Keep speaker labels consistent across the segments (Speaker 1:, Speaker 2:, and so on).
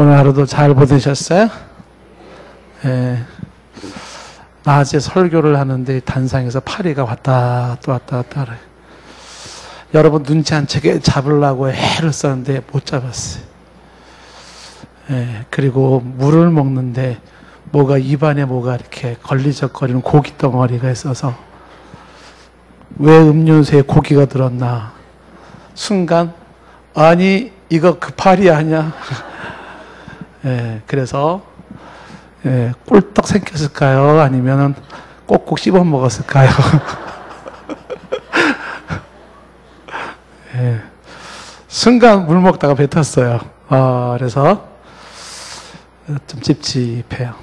Speaker 1: 오늘 하루도 잘 보내셨어요? 예. 낮에 설교를 하는데 단상에서 파리가 왔다 또 왔다 갔다 하래. 여러분 눈치 안 채게 잡으려고 애를 썼는데 못 잡았어요. 예. 그리고 물을 먹는데 입안에 뭐가 이렇게 걸리적거리는 고기 덩어리가 있어서 왜 음료수에 고기가 들었나? 순간 아니 이거 그 파리 아니야? 예, 그래서 꿀떡 생겼을까요? 아니면 꼭꼭 씹어 먹었을까요? 예, 순간 물 먹다가 뱉었어요. 그래서 좀 찝찝해요.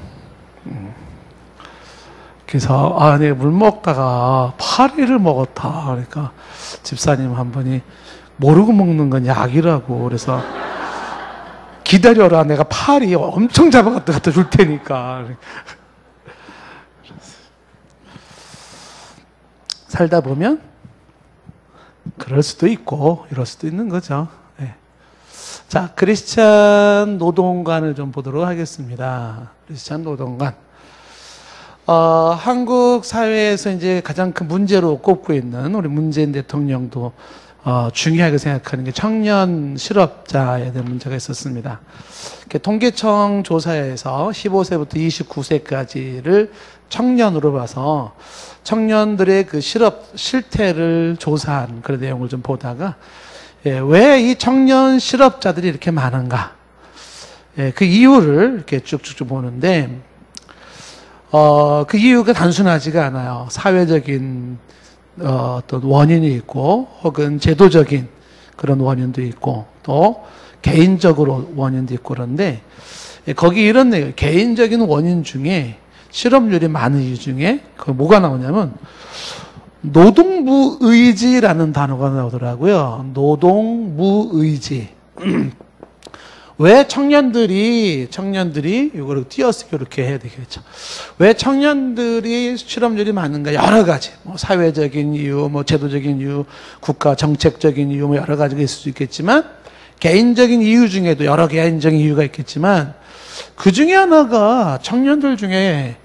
Speaker 1: 그래서 내가 물 먹다가 파리를 먹었다. 그러니까 집사님 한 분이 모르고 먹는 건 약이라고. 그래서 기다려라. 내가 파리 엄청 잡아갖다 줄 테니까. 살다 보면 그럴 수도 있고 이럴 수도 있는 거죠. 네. 자, 크리스찬 노동관을 좀 보도록 하겠습니다. 크리스찬 노동관. 한국 사회에서 이제 가장 큰 문제로 꼽고 있는 우리 문재인 대통령도 중요하게 생각하는 게 청년 실업자에 대한 문제가 있었습니다. 통계청 조사에서 15세부터 29세까지를 청년으로 봐서 청년들의 그 실업 실태를 조사한 그런 내용을 좀 보다가 왜 이 청년 실업자들이 이렇게 많은가? 그 이유를 이렇게 쭉쭉 보는데 그 이유가 단순하지가 않아요. 사회적인 어떤 원인이 있고 혹은 제도적인 그런 원인도 있고 또 개인적으로 원인도 있고 그런데 거기 이런 내용, 개인적인 원인 중에 실업률이 많은 이유 중에 그 뭐가 나오냐면 노동무의지라는 단어가 나오더라고요. 노동무의지. 왜 청년들이 이거를 띄어쓰기 이렇게 해야 되겠죠. 왜 청년들이 실업률이 많은가? 여러 가지. 사회적인 이유, 제도적인 이유, 국가 정책적인 이유, 여러 가지가 있을 수 있겠지만 개인적인 이유 중에도 여러 개인적인 이유가 있겠지만 그 중에 하나가 청년들 중에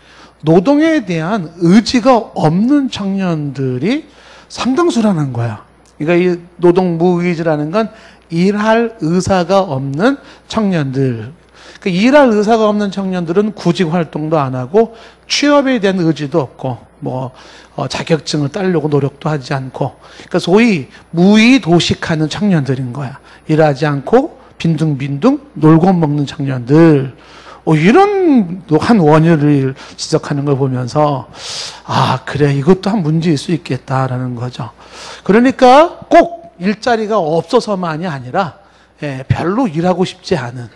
Speaker 1: 노동에 대한 의지가 없는 청년들이 상당수라는 거야. 그러니까 이 노동무의지라는 건 일할 의사가 없는 청년들. 일할 의사가 없는 청년들은 구직 활동도 안 하고 취업에 대한 의지도 없고 자격증을 따려고 노력도 하지 않고 그러니까 소위 무의도식하는 청년들인 거야. 일하지 않고 빈둥빈둥 놀고 먹는 청년들. 이런 한 원인을 지적하는 걸 보면서 그래 이것도 한 문제일 수 있겠다라는 거죠. 그러니까 꼭 일자리가 없어서만이 아니라 별로 일하고 싶지 않은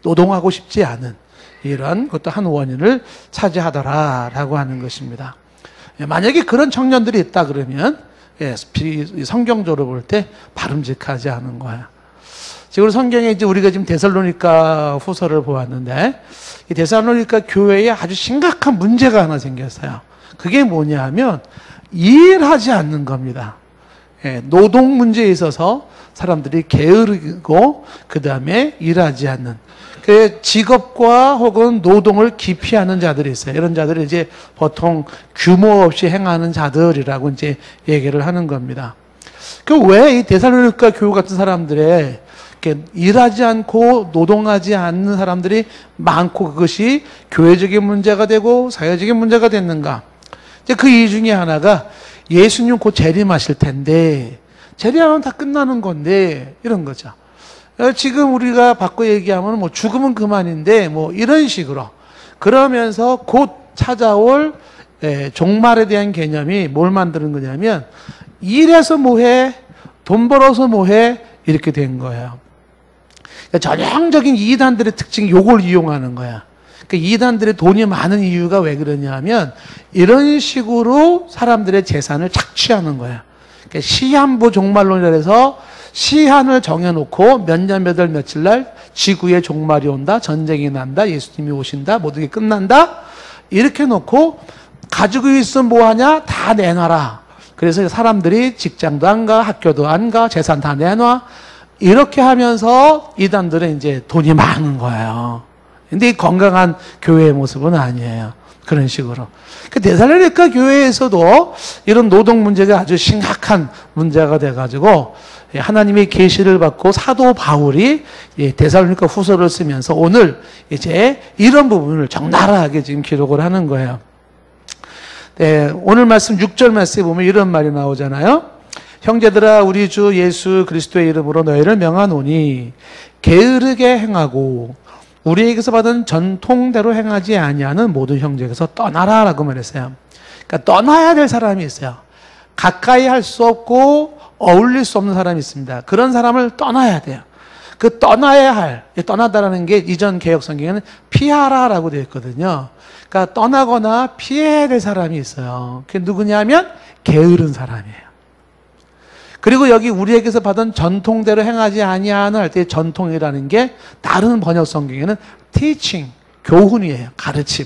Speaker 1: 노동하고 싶지 않은 이런 것도 한 원인을 차지하더라라고 하는 것입니다. 만약에 그런 청년들이 있다 그러면 성경적으로 볼 때 바람직하지 않은 거야. 지금 성경에 이제 우리가 지금 데살로니가 후서를 보았는데 이 데살로니가 교회에 아주 심각한 문제가 하나 생겼어요. 그게 뭐냐 하면 일하지 않는 겁니다. 노동 문제에 있어서 사람들이 게으르고 그 다음에 일하지 않는 그 직업과 혹은 노동을 기피하는 자들이 있어요. 이런 자들이 이제 보통 규모 없이 행하는 자들이라고 이제 얘기를 하는 겁니다. 그 왜 이 데살로니가 교회 같은 사람들의 일하지 않고 노동하지 않는 사람들이 많고 그것이 교회적인 문제가 되고 사회적인 문제가 됐는가? 이제 그 이유 중에 하나가 예수님 곧 재림하실 텐데 재림하면 다 끝나는 건데 이런 거죠. 지금 우리가 바꿔 얘기하면 죽으면 그만인데 이런 식으로 그러면서 곧 찾아올 종말에 대한 개념이 뭘 만드는 거냐면 일해서 뭐해? 돈 벌어서 뭐해? 이렇게 된 거예요. 전형적인 이단들의 특징이 요걸 이용하는 거야. 이단들의 돈이 많은 이유가 왜 그러냐면 이런 식으로 사람들의 재산을 착취하는 거야. 시한부 종말론이라 해서 시한을 정해놓고 몇 년 몇 월 며칠 날 지구의 종말이 온다, 전쟁이 난다, 예수님이 오신다, 모든 게 끝난다 이렇게 놓고 가지고 있으면 뭐하냐? 다 내놔라. 그래서 사람들이 직장도 안 가, 학교도 안 가, 재산 다 내놔 이렇게 하면서 이단들은 이제 돈이 많은 거예요. 근데 이 건강한 교회의 모습은 아니에요. 그런 식으로. 그 데살로니가 교회에서도 이런 노동 문제가 아주 심각한 문제가 돼가지고 하나님의 계시를 받고 사도 바울이 데살로니가 후서를 쓰면서 오늘 이제 이런 부분을 적나라하게 지금 기록을 하는 거예요. 네, 오늘 말씀 6절 말씀에 보면 이런 말이 나오잖아요. 형제들아 우리 주 예수 그리스도의 이름으로 너희를 명하노니 게으르게 행하고 우리에게서 받은 전통대로 행하지 아니하는 모든 형제에게서 떠나라라고 말했어요. 그러니까 떠나야 될 사람이 있어요. 가까이 할 수 없고 어울릴 수 없는 사람이 있습니다. 그런 사람을 떠나야 돼요. 그 떠나야 할, 떠나다라는 게 이전 개역 성경에는 피하라라고 되어 있거든요. 그러니까 떠나거나 피해야 될 사람이 있어요. 그게 누구냐면 게으른 사람이에요. 그리고 여기 우리에게서 받은 전통대로 행하지 아니하는 할 때 전통이라는 게 다른 번역 성경에는 teaching, 교훈이에요. 가르침.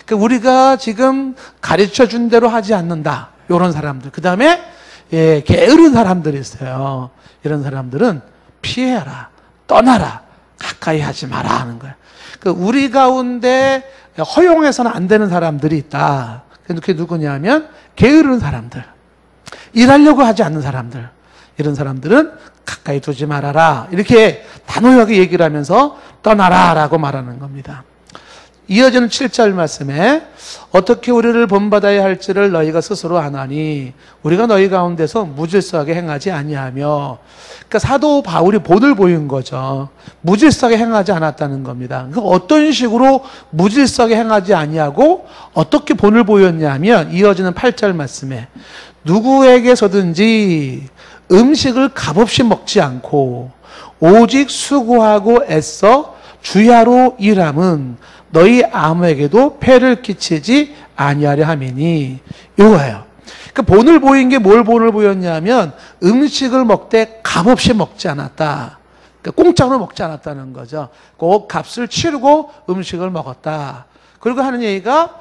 Speaker 1: 그러니까 우리가 지금 가르쳐 준 대로 하지 않는다. 이런 사람들. 그 다음에 게으른 사람들이 있어요. 이런 사람들은 피해라, 떠나라, 가까이 하지 마라 하는 거예요. 그러니까 우리 가운데 허용해서는 안 되는 사람들이 있다. 그게 누구냐면 게으른 사람들. 일하려고 하지 않는 사람들. 이런 사람들은 가까이 두지 말아라. 이렇게 단호하게 얘기를 하면서 떠나라라고 말하는 겁니다. 이어지는 7절 말씀에 어떻게 우리를 본받아야 할지를 너희가 스스로 아나니 우리가 너희 가운데서 무질서하게 행하지 아니하며, 그러니까 사도 바울이 본을 보인 거죠. 무질서하게 행하지 않았다는 겁니다. 그 어떤 식으로 무질서하게 행하지 아니하고 어떻게 본을 보였냐면 이어지는 8절 말씀에 누구에게서든지 음식을 값없이 먹지 않고 오직 수고하고 애써 주야로 일함은 너희 아무에게도 폐를 끼치지 아니하려 함이니, 이거예요. 그 본을 보인 게 뭘 본을 보였냐면 음식을 먹되 값없이 먹지 않았다. 그러니까 공짜로 먹지 않았다는 거죠. 꼭 값을 치르고 음식을 먹었다. 그리고 하는 얘기가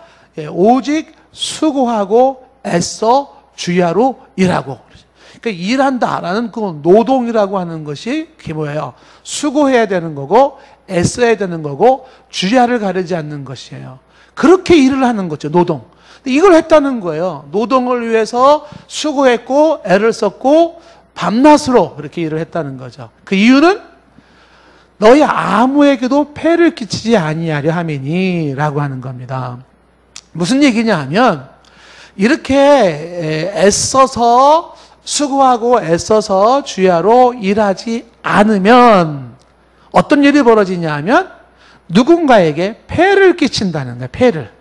Speaker 1: 오직 수고하고 애써 주야로 일하고. 그러니까 일한다라는 그 노동이라고 하는 것이 그게 뭐예요? 수고해야 되는 거고 애써야 되는 거고 주야를 가리지 않는 것이에요. 그렇게 일을 하는 거죠. 노동. 이걸 했다는 거예요. 노동을 위해서 수고했고 애를 썼고 밤낮으로 그렇게 일을 했다는 거죠. 그 이유는 너희 아무에게도 폐를 끼치지 아니하려 함이니 라고 하는 겁니다. 무슨 얘기냐 하면 이렇게 애써서 수고하고 애써서 주야로 일하지 않으면 어떤 일이 벌어지냐 하면 누군가에게 폐를 끼친다는 거예요. 폐를.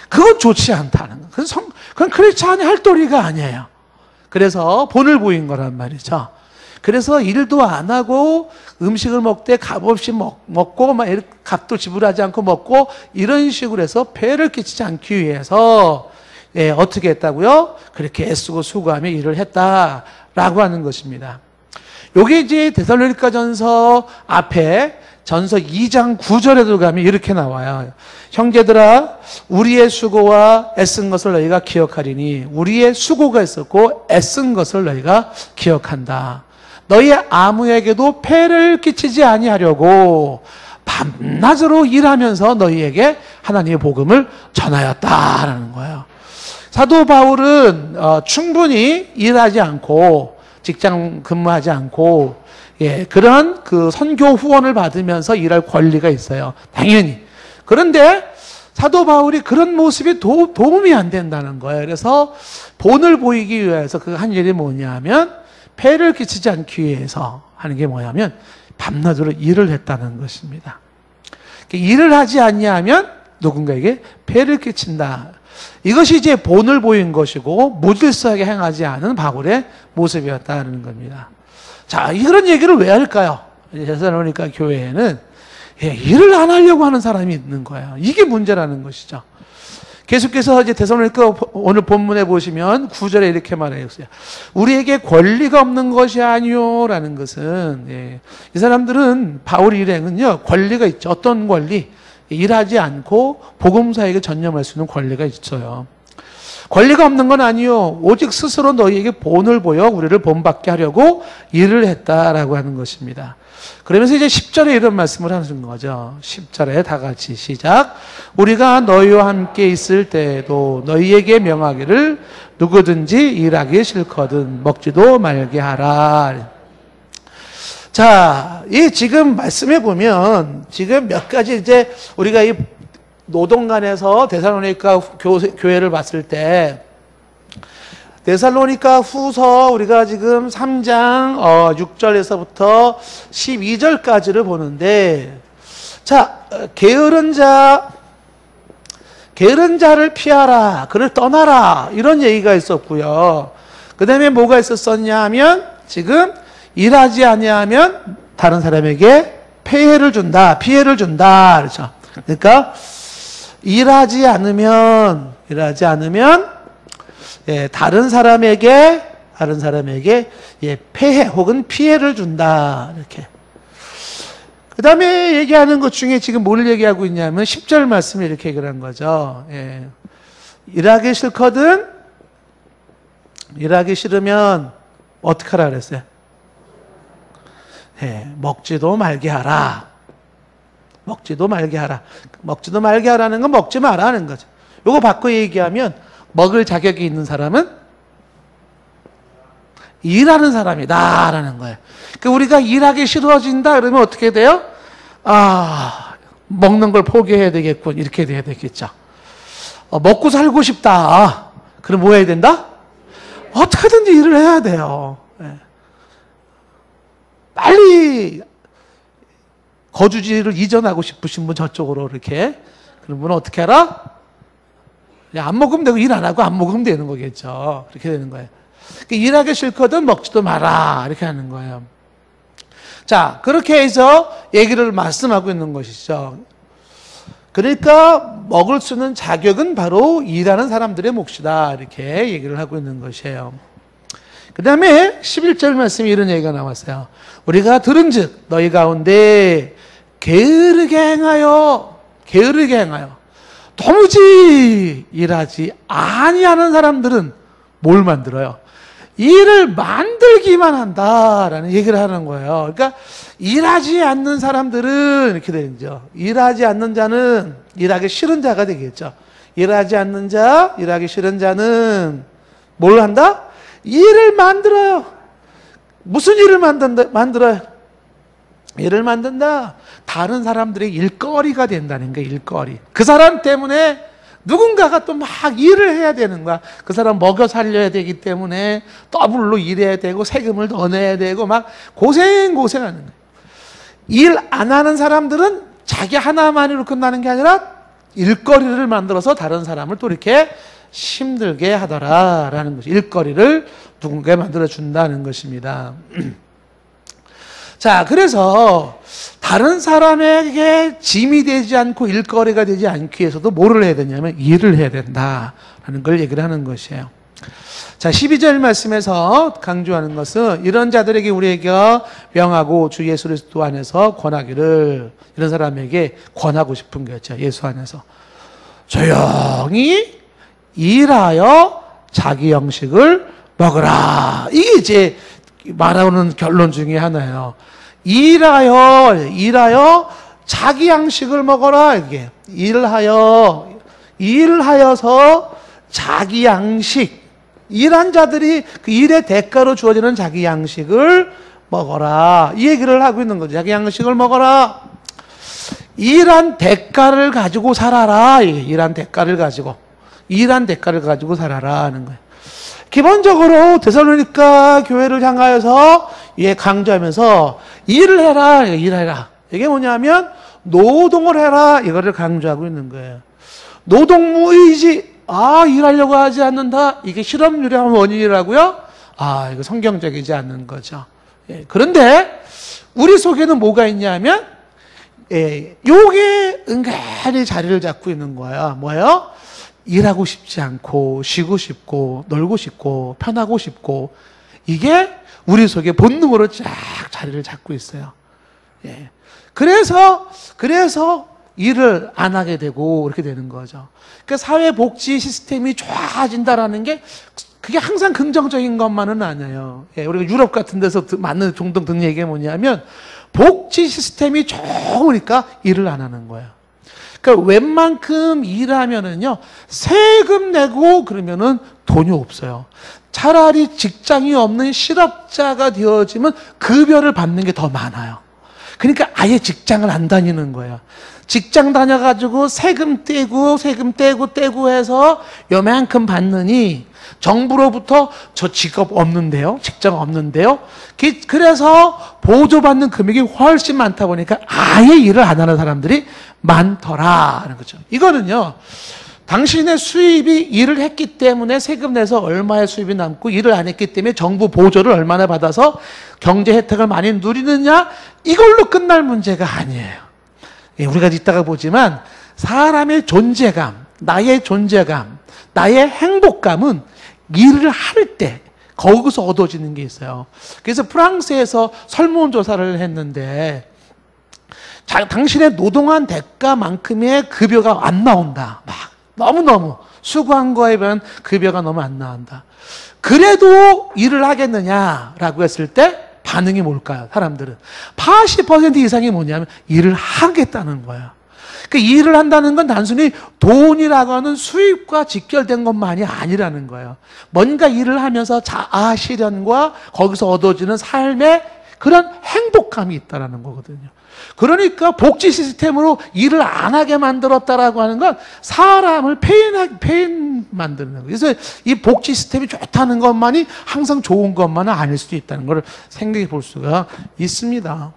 Speaker 1: 그건 좋지 않다는 거예요. 그건 크리스찬의 할 도리가 아니에요. 그래서 본을 보인 거란 말이죠. 그래서 일도 안 하고 음식을 먹되 값없이 먹고 막 값도 지불하지 않고 먹고 이런 식으로 해서 폐를 끼치지 않기 위해서 어떻게 했다고요? 그렇게 애쓰고 수고하며 일을 했다라고 하는 것입니다. 요게 이제 데살로니가 전서 앞에 전서 2장 9절에도 가면 이렇게 나와요. 형제들아 우리의 수고와 애쓴 것을 너희가 기억하리니 우리의 수고가 있었고 애쓴 것을 너희가 기억한다. 너희 아무에게도 폐를 끼치지 아니하려고 밤낮으로 일하면서 너희에게 하나님의 복음을 전하였다라는 거예요. 사도 바울은 충분히 일하지 않고 직장 근무하지 않고 그런 그 선교 후원을 받으면서 일할 권리가 있어요. 당연히. 그런데 사도 바울이 그런 모습이 도움이 안 된다는 거예요. 그래서 본을 보이기 위해서 그 한 일이 뭐냐면 폐를 끼치지 않기 위해서 하는 게 뭐냐면 밤낮으로 일을 했다는 것입니다. 일을 하지 않냐면 누군가에게 폐를 끼친다. 이것이 이제 본을 보인 것이고 무질서하게 행하지 않은 바울의 모습이었다는 겁니다. 자, 이런 얘기를 왜 할까요? 데살로니가 교회에는 일을 안 하려고 하는 사람이 있는 거예요. 이게 문제라는 것이죠. 계속해서 이제 데살로니가 오늘 본문에 보시면 9절에 이렇게 말해요. 우리에게 권리가 없는 것이 아니요라는 것은 이 사람들은 바울 일행은요 권리가 있죠. 어떤 권리? 일하지 않고 복음사에게 전념할 수 있는 권리가 있어요. 권리가 없는 건 아니요. 오직 스스로 너희에게 본을 보여 우리를 본받게 하려고 일을 했다라고 하는 것입니다. 그러면서 이제 10절에 이런 말씀을 하는 거죠. 10절에 다 같이 시작. 우리가 너희와 함께 있을 때에도 너희에게 명하기를 누구든지 일하기 싫거든 먹지도 말게 하라. 자, 이 지금 말씀해 보면 지금 몇 가지 이제 우리가 이 노동간에서 데살로니가 교회를 봤을 때 데살로니가 후서 우리가 지금 3장 6절에서부터 12절까지를 보는데 자, 게으른 자를 피하라. 그를 떠나라. 이런 얘기가 있었고요. 그 다음에 뭐가 있었었냐 하면 지금 일하지 아니하면 다른 사람에게 피해를 준다. 그렇죠. 그러니까 일하지 않으면 다른 사람에게 폐해 혹은 피해를 준다. 이렇게. 그 다음에 얘기하는 것 중에 지금 뭘 얘기하고 있냐면 10절 말씀에 이렇게 얘기를 한 거죠. 일하기 싫으면 어떻게 하라 그랬어요? 먹지도 말게 하라. 먹지도 말게 하라는 건 먹지 말라는 거죠. 요거 바꿔 얘기하면 먹을 자격이 있는 사람은 일하는 사람이다라는 거예요. 그러니까 우리가 일하기 싫어진다 그러면 어떻게 돼요? 먹는 걸 포기해야 되겠군. 이렇게 돼야 되겠죠. 먹고 살고 싶다. 그럼 뭐 해야 된다? 어떻게든지 일을 해야 돼요. 빨리 거주지를 이전하고 싶으신 분 저쪽으로 이렇게. 그런 분은 어떻게 하라? 안 먹으면 되고 일 안 하고 안 먹으면 되는 거겠죠. 그렇게 되는 거예요. 일하기 싫거든 먹지도 마라. 이렇게 하는 거예요. 자, 그렇게 해서 얘기를 말씀하고 있는 것이죠. 그러니까 먹을 수 있는 자격은 바로 일하는 사람들의 몫이다. 이렇게 얘기를 하고 있는 것이에요. 그 다음에 11절 말씀에 이런 얘기가 나왔어요. 우리가 들은즉 너희 가운데 게으르게 행하여 도무지 일하지 아니하는 사람들은 뭘 만들어요? 일을 만들기만 한다라는 얘기를 하는 거예요. 그러니까 일하지 않는 사람들은 이렇게 되죠. 일하지 않는 자는 일하기 싫은 자가 되겠죠. 일하기 싫은 자는 뭘 한다? 일을 만들어요. 무슨 일을 만들어요? 일을 만든다. 다른 사람들의 일거리가 된다는 거예요. 일거리. 그 사람 때문에 누군가가 또 막 일을 해야 되는 거야. 그 사람 먹여 살려야 되기 때문에 더블로 일해야 되고 세금을 더 내야 되고 막 고생하는 거예요. 일 안 하는 사람들은 자기 하나만으로 끝나는 게 아니라 일거리를 만들어서 다른 사람을 또 이렇게 힘들게 하더라라는 것이 일거리를 누군가에 만들어 준다는 것입니다. 자, 그래서 다른 사람에게 짐이 되지 않고 일거리가 되지 않기 위해서도 뭐를 해야 되냐면 일을 해야 된다라는 걸 얘기를 하는 것이에요. 자, 12절 말씀에서 강조하는 것은 이런 자들에게 우리에게 명하고 주 예수 그리스도 안에서 권하기를 이런 사람에게 권하고 싶은 거였죠. 예수 안에서 조용히 일하여 자기 양식을 먹으라. 이게 이제 말하는 결론 중에 하나예요. 일하여 자기 양식을 먹어라. 이게 일하여서 자기 양식. 일한 자들이 그 일의 대가로 주어지는 자기 양식을 먹어라. 이 얘기를 하고 있는 거죠. 자기 양식을 먹어라. 일한 대가를 가지고 살아라. 일한 대가를 가지고 살아라 하는 거예요. 기본적으로 데살로니가 교회를 향하여서 강조하면서 일을 해라. 이게 뭐냐면 노동을 해라. 이거를 강조하고 있는 거예요. 노동무의지. 일하려고 하지 않는다. 이게 실업률의 원인이라고요? 이거 성경적이지 않는 거죠. 그런데 우리 속에는 뭐가 있냐면 요게 은근히 자리를 잡고 있는 거예요. 뭐예요? 일하고 싶지 않고 쉬고 싶고 놀고 싶고 편하고 싶고 이게 우리 속에 본능으로 쫙 자리를 잡고 있어요. 그래서 일을 안 하게 되고 이렇게 되는 거죠. 그러니까 사회복지 시스템이 좋아진다라는 게 그게 항상 긍정적인 것만은 아니에요. 예, 우리가 유럽 같은 데서 맞는 종종 듣는 얘기가 뭐냐면 복지 시스템이 좋으니까 일을 안 하는 거예요. 그러니까 웬만큼 일하면은요 세금 내고 그러면은 돈이 없어요. 차라리 직장이 없는 실업자가 되어지면 급여를 받는 게 더 많아요. 그러니까 아예 직장을 안 다니는 거예요. 직장 다녀가지고 세금 떼고 해서 요만큼 받느니 정부로부터 저 직업 없는데요? 직장 없는데요? 그래서 보조받는 금액이 훨씬 많다 보니까 아예 일을 안 하는 사람들이 많더라는 거죠. 이거는요, 당신의 수입이 일을 했기 때문에 세금 내서 얼마의 수입이 남고 일을 안 했기 때문에 정부 보조를 얼마나 받아서 경제 혜택을 많이 누리느냐, 이걸로 끝날 문제가 아니에요. 예, 우리가 이따가 보지만 사람의 존재감, 나의 존재감, 나의 행복감은 일을 할 때 거기서 얻어지는 게 있어요. 그래서 프랑스에서 설문조사를 했는데 당신의 노동한 대가만큼의 급여가 안 나온다. 막 너무너무 수고한 거에 비한 급여가 너무 안 나온다. 그래도 일을 하겠느냐라고 했을 때 반응이 뭘까요? 사람들은 80% 이상이 뭐냐면 일을 하겠다는 거예요. 그 일을 한다는 건 단순히 돈이라고 하는 수입과 직결된 것만이 아니라는 거예요. 뭔가 일을 하면서 자아 실현과 거기서 얻어지는 삶의 그런 행복감이 있다는 거거든요. 그러니까 복지 시스템으로 일을 안 하게 만들었다라고 하는 건 사람을 폐인 만드는 거예요. 그래서 이 복지 시스템이 좋다는 것만이 항상 좋은 것만은 아닐 수도 있다는 걸 생각해 볼 수가 있습니다.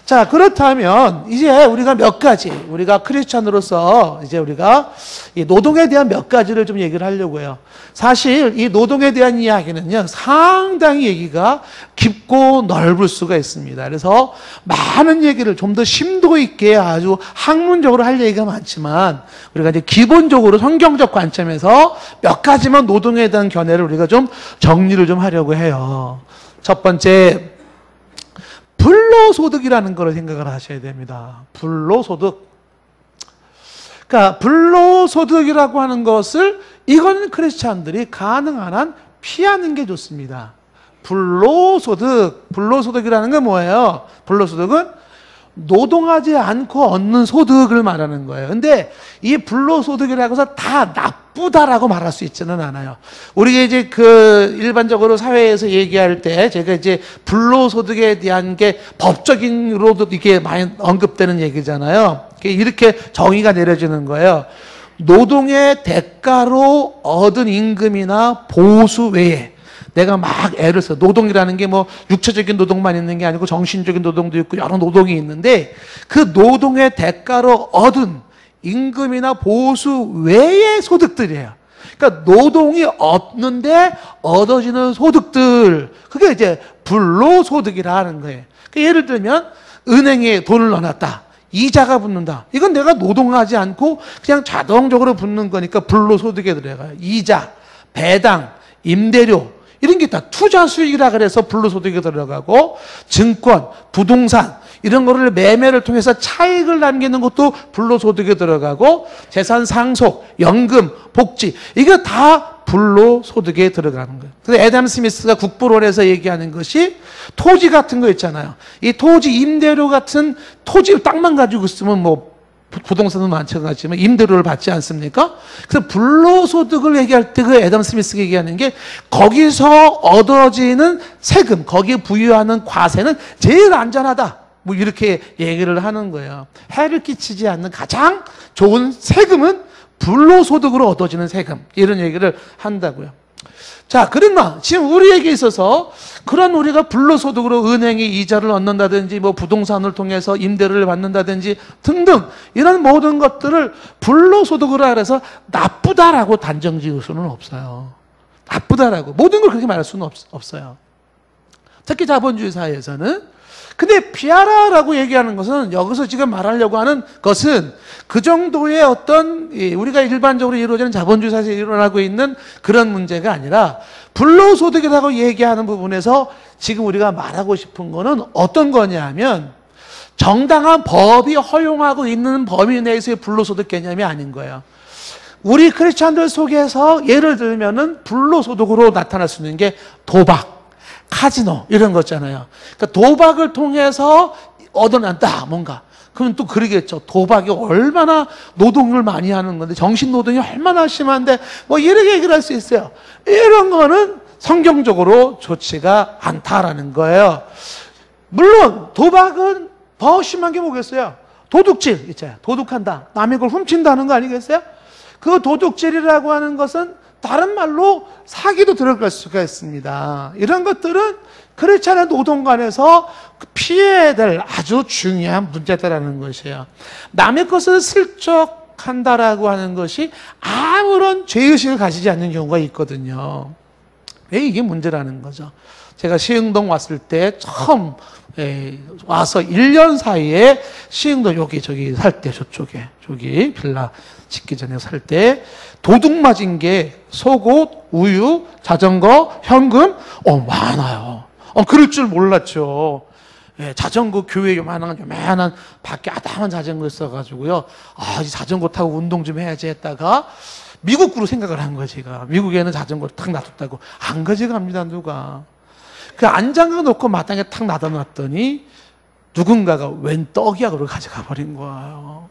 Speaker 1: 자, 그렇다면 이제 우리가 몇 가지, 우리가 크리스찬으로서 이제 우리가 이 노동에 대한 몇 가지를 좀 얘기를 하려고 해요. 사실 이 노동에 대한 이야기는요, 상당히 얘기가 깊고 넓을 수가 있습니다. 그래서 많은 얘기를 좀 더 심도 있게 아주 학문적으로 할 얘기가 많지만 우리가 이제 기본적으로 성경적 관점에서 몇 가지만 노동에 대한 견해를 우리가 좀 정리를 좀 하려고 해요. 첫 번째, 불로소득이라는 걸 생각을 하셔야 됩니다. 불로소득. 그러니까 불로소득이라고 하는 것을 이거는 크리스찬들이 가능한 한 피하는 게 좋습니다. 불로소득이라는 건 뭐예요? 불로소득은 노동하지 않고 얻는 소득을 말하는 거예요. 근데 이 불로소득이라고 해서 다 나쁘다라고 말할 수 있지는 않아요. 우리가 이제 일반적으로 사회에서 얘기할 때 제가 이제 불로소득에 대한 게 법적인으로도 이게 많이 언급되는 얘기잖아요. 이렇게 정의가 내려지는 거예요. 노동의 대가로 얻은 임금이나 보수 외에 내가 막 애를 써. 노동이라는 게 뭐 육체적인 노동만 있는 게 아니고 정신적인 노동도 있고 여러 노동이 있는데 그 노동의 대가로 얻은 임금이나 보수 외의 소득들이에요. 그러니까 노동이 없는데 얻어지는 소득들, 그게 이제 불로소득이라 하는 거예요. 그러니까 예를 들면 은행에 돈을 넣어놨다. 이자가 붙는다. 이건 내가 노동하지 않고 그냥 자동적으로 붙는 거니까 불로소득에 들어가요. 이자, 배당, 임대료 이런 게 다 투자 수익이라 그래서 불로소득에 들어가고, 증권, 부동산 이런 거를 매매를 통해서 차익을 남기는 것도 불로소득에 들어가고, 재산 상속, 연금, 복지 이거 다 불로소득에 들어가는 거예요. 그래서 애덤 스미스가 국부론에서 얘기하는 것이 토지 같은 거 있잖아요. 이 토지 임대료 같은 토지 땅만 가지고 있으면 뭐 부동산은 마찬가지지만 임대료를 받지 않습니까? 그래서 불로소득을 얘기할 때 그 애덤 스미스가 얘기하는 게 거기서 얻어지는 세금, 거기에 부여하는 과세는 제일 안전하다. 뭐 이렇게 얘기를 하는 거예요. 해를 끼치지 않는 가장 좋은 세금은 불로소득으로 얻어지는 세금. 이런 얘기를 한다고요. 자, 그러나 지금 우리에게 있어서 그런 우리가 불로소득으로 은행에 이자를 얻는다든지 뭐 부동산을 통해서 임대료를 받는다든지 등등 이런 모든 것들을 불로소득으로 해서 나쁘다라고 단정 지을 수는 없어요. 나쁘다라고 모든 걸 그렇게 말할 수는 없어요. 특히 자본주의 사회에서는. 근데 피하라라고 얘기하는 것은 여기서 지금 말하려고 하는 것은 그 정도의 어떤 우리가 일반적으로 이루어지는 자본주의 사회에서 일어나고 있는 그런 문제가 아니라 불로소득이라고 얘기하는 부분에서 지금 우리가 말하고 싶은 거는 어떤 거냐 하면 정당한 법이 허용하고 있는 범위 내에서의 불로소득 개념이 아닌 거예요. 우리 크리스찬들 속에서 예를 들면은 불로소득으로 나타날 수 있는 게 도박, 카지노 이런 거 있잖아요. 그러니까 도박을 통해서 얻어낸다 뭔가. 그러면 또 그러겠죠. 도박이 얼마나 노동을 많이 하는 건데 정신 노동이 얼마나 심한데 뭐 이렇게 얘기를 할 수 있어요. 이런 거는 성경적으로 좋지가 않다라는 거예요. 물론 도박은 더 심한 게 뭐겠어요? 도둑질 있잖아요. 도둑한다. 남의 걸 훔친다는 거 아니겠어요? 그 도둑질이라고 하는 것은 다른 말로 사기도 들어갈 수가 있습니다. 이런 것들은 크리스찬의 노동관에서 피해야 될 아주 중요한 문제다라는 것이에요. 남의 것을 슬쩍 한다라고 하는 것이 아무런 죄의식을 가지지 않는 경우가 있거든요. 왜 이게 문제라는 거죠. 제가 시흥동 왔을 때 처음 와서 1년 사이에 시흥동 저기 살 때 저기 빌라 짓기 전에 살 때 도둑 맞은 게 속옷, 우유, 자전거, 현금 많아요. 그럴 줄 몰랐죠. 자전거 교회 요만한 밖에 아담한 자전거 있어가지고요. 이 자전거 타고 운동 좀 해야지 했다가 미국으로 생각을 한 거예요, 제가. 미국에는 자전거를 탁 놔뒀다고. 안 가져갑니다, 누가. 그 안장가 놓고 마땅히 탁 놔둬놨더니 누군가가 웬 떡이야 그러고 가져가 버린 거예요.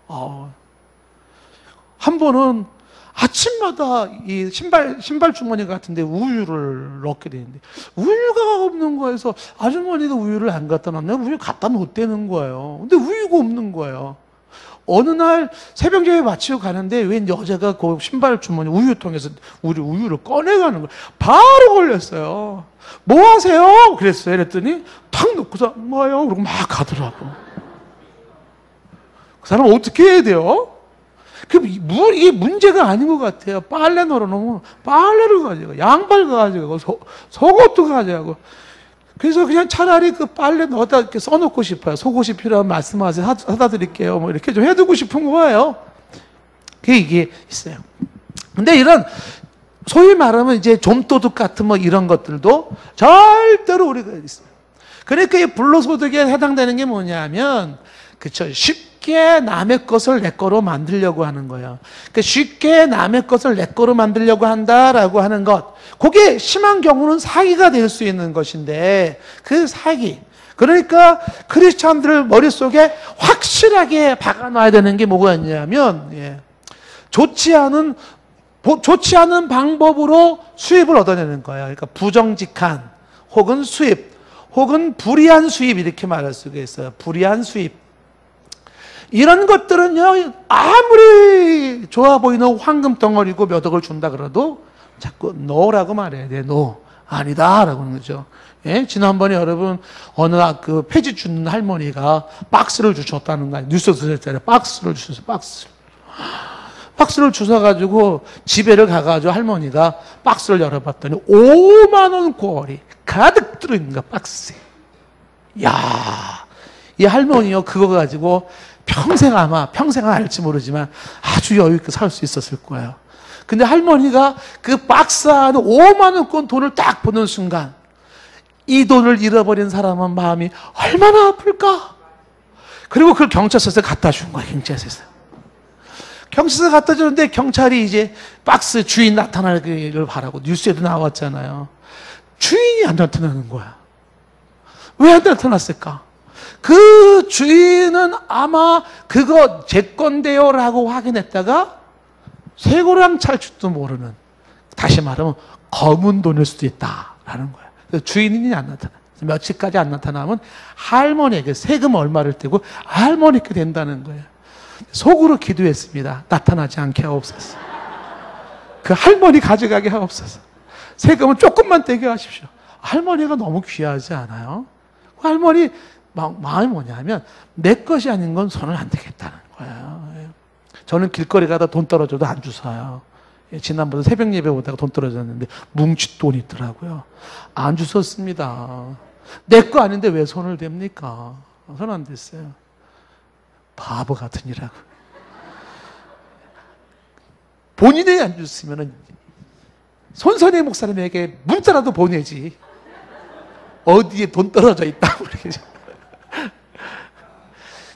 Speaker 1: 한 번은 아침마다 이 신발 주머니 같은데 우유를 넣게 되는데 우유가 없는 거에서 아주머니가 우유를 안 갖다 놨네. 우유 갖다 놓았다는 거예요. 근데 우유가 없는 거예요. 어느 날 새벽 예배 마치고 가는데 웬 여자가 그 신발 주머니 우유통에서 우유를 꺼내가는 거예요. 바로 걸렸어요. 뭐 하세요? 그랬어요. 그랬더니 탁 놓고서 뭐요? 그러고 막 가더라고. 그 사람 어떻게 해야 돼요? 이게 문제가 아닌 것 같아요. 빨래 널어놓으면 빨래를 가져가, 양말 가져가고, 속옷도 가져가고. 그래서 그냥 차라리 그 빨래 넣어다 이렇게 써놓고 싶어요. 속옷이 필요하면 말씀하세요. 사다 드릴게요. 뭐 이렇게 좀 해두고 싶은 거예요. 이게 있어요. 근데 이런, 소위 말하면 이제 좀도둑 같은 뭐 이런 것들도 절대로 우리가 있어요. 그러니까 이 불로소득에 해당되는 게 뭐냐면, 그쵸. 쉽게 남의 것을 내 거로 만들려고 하는 거예요. 그러니까 쉽게 남의 것을 내 거로 만들려고 한다라고 하는 것. 그게 심한 경우는 사기가 될 수 있는 것인데, 그 사기. 그러니까 크리스찬들 머릿속에 확실하게 박아놔야 되는 게 뭐가 있냐면, 좋지 않은 방법으로 수입을 얻어내는 거예요. 그러니까 부정직한, 혹은 수입, 혹은 불이한 수입, 이렇게 말할 수가 있어요. 불이한 수입. 이런 것들은요, 아무리 좋아 보이는 황금 덩어리고 몇 억을 준다 그래도 자꾸 no라고 말해야 돼. no. 아니다. 라고 하는 거죠. 지난번에 여러분, 어느 그 폐지 주는 할머니가 박스를 주셨다는 거 아니에요. 뉴스 들었잖아요. 박스를 주셔서 박스를 주셔가지고 집에를 가가지고 할머니가 박스를 열어봤더니 5만 원꼴이 가득 들어있는 거야, 박스에. 야, 이 할머니요, 그거 가지고 평생 알지 모르지만 아주 여유있게 살 수 있었을 거예요. 근데 할머니가 그 박스 안에 5만 원권 돈을 딱 보는 순간 이 돈을 잃어버린 사람은 마음이 얼마나 아플까? 그리고 그걸 경찰서에 갖다 준 거야, 경찰서에. 경찰서에 갖다 주는데 경찰이 이제 박스 주인 나타나기를 바라고 뉴스에도 나왔잖아요. 주인이 안 나타나는 거야. 왜 안 나타났을까? 그 주인은 아마 그거 제 건데요 라고 확인했다가 쇠고랑 찰줄도 모르는, 다시 말하면 검은 돈일 수도 있다라는 거야. 주인이 안 나타나. 며칠까지 안 나타나면 할머니에게 세금 얼마를 떼고 할머니께 된다는 거예요. 속으로 기도했습니다. 나타나지 않게 하옵소서. 그 할머니 가져가게 하옵소서. 세금은 조금만 떼게 하십시오. 할머니가 너무 귀하지 않아요? 그 할머니 마음이 뭐냐면 내 것이 아닌 건 손을 안 대겠다는 거예요. 저는 길거리 가다 돈 떨어져도 안 주워요. 지난번에 새벽 예배 오다가 돈 떨어졌는데 뭉칫 돈이 있더라고요. 안 주웠습니다. 내 거 아닌데 왜 손을 댑니까? 손 안 댔어요. 바보 같은 이라고. 본인이 안 줬으면 손선의 목사님에게 문자라도 보내지. 어디에 돈 떨어져 있다고.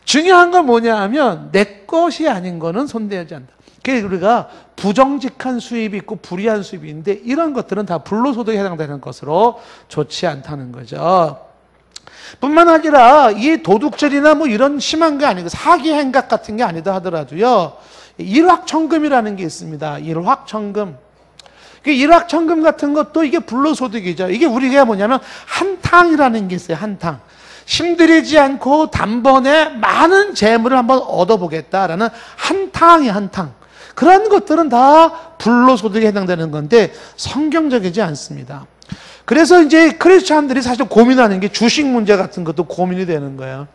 Speaker 1: 중요한 건 뭐냐 하면 내 것이 아닌 거는 손대지 않는다. 그래서 우리가 부정직한 수입이 있고 불이한 수입이 있는데 이런 것들은 다 불로소득에 해당되는 것으로 좋지 않다는 거죠. 뿐만 아니라 이 도둑질이나 뭐 이런 심한 게 아니고 사기 행각 같은 게 아니다 하더라도요. 일확천금이라는 게 있습니다. 일확천금. 일확천금 같은 것도 이게 불로소득이죠. 이게 우리가 뭐냐면 한탕이라는 게 있어요. 한탕. 힘들이지 않고 단번에 많은 재물을 한번 얻어보겠다라는 한탕이 한탕. 그런 것들은 다 불로소득에 해당되는 건데 성경적이지 않습니다. 그래서 이제 크리스찬들이 사실 고민하는 게 주식 문제 같은 것도 고민이 되는 거예요.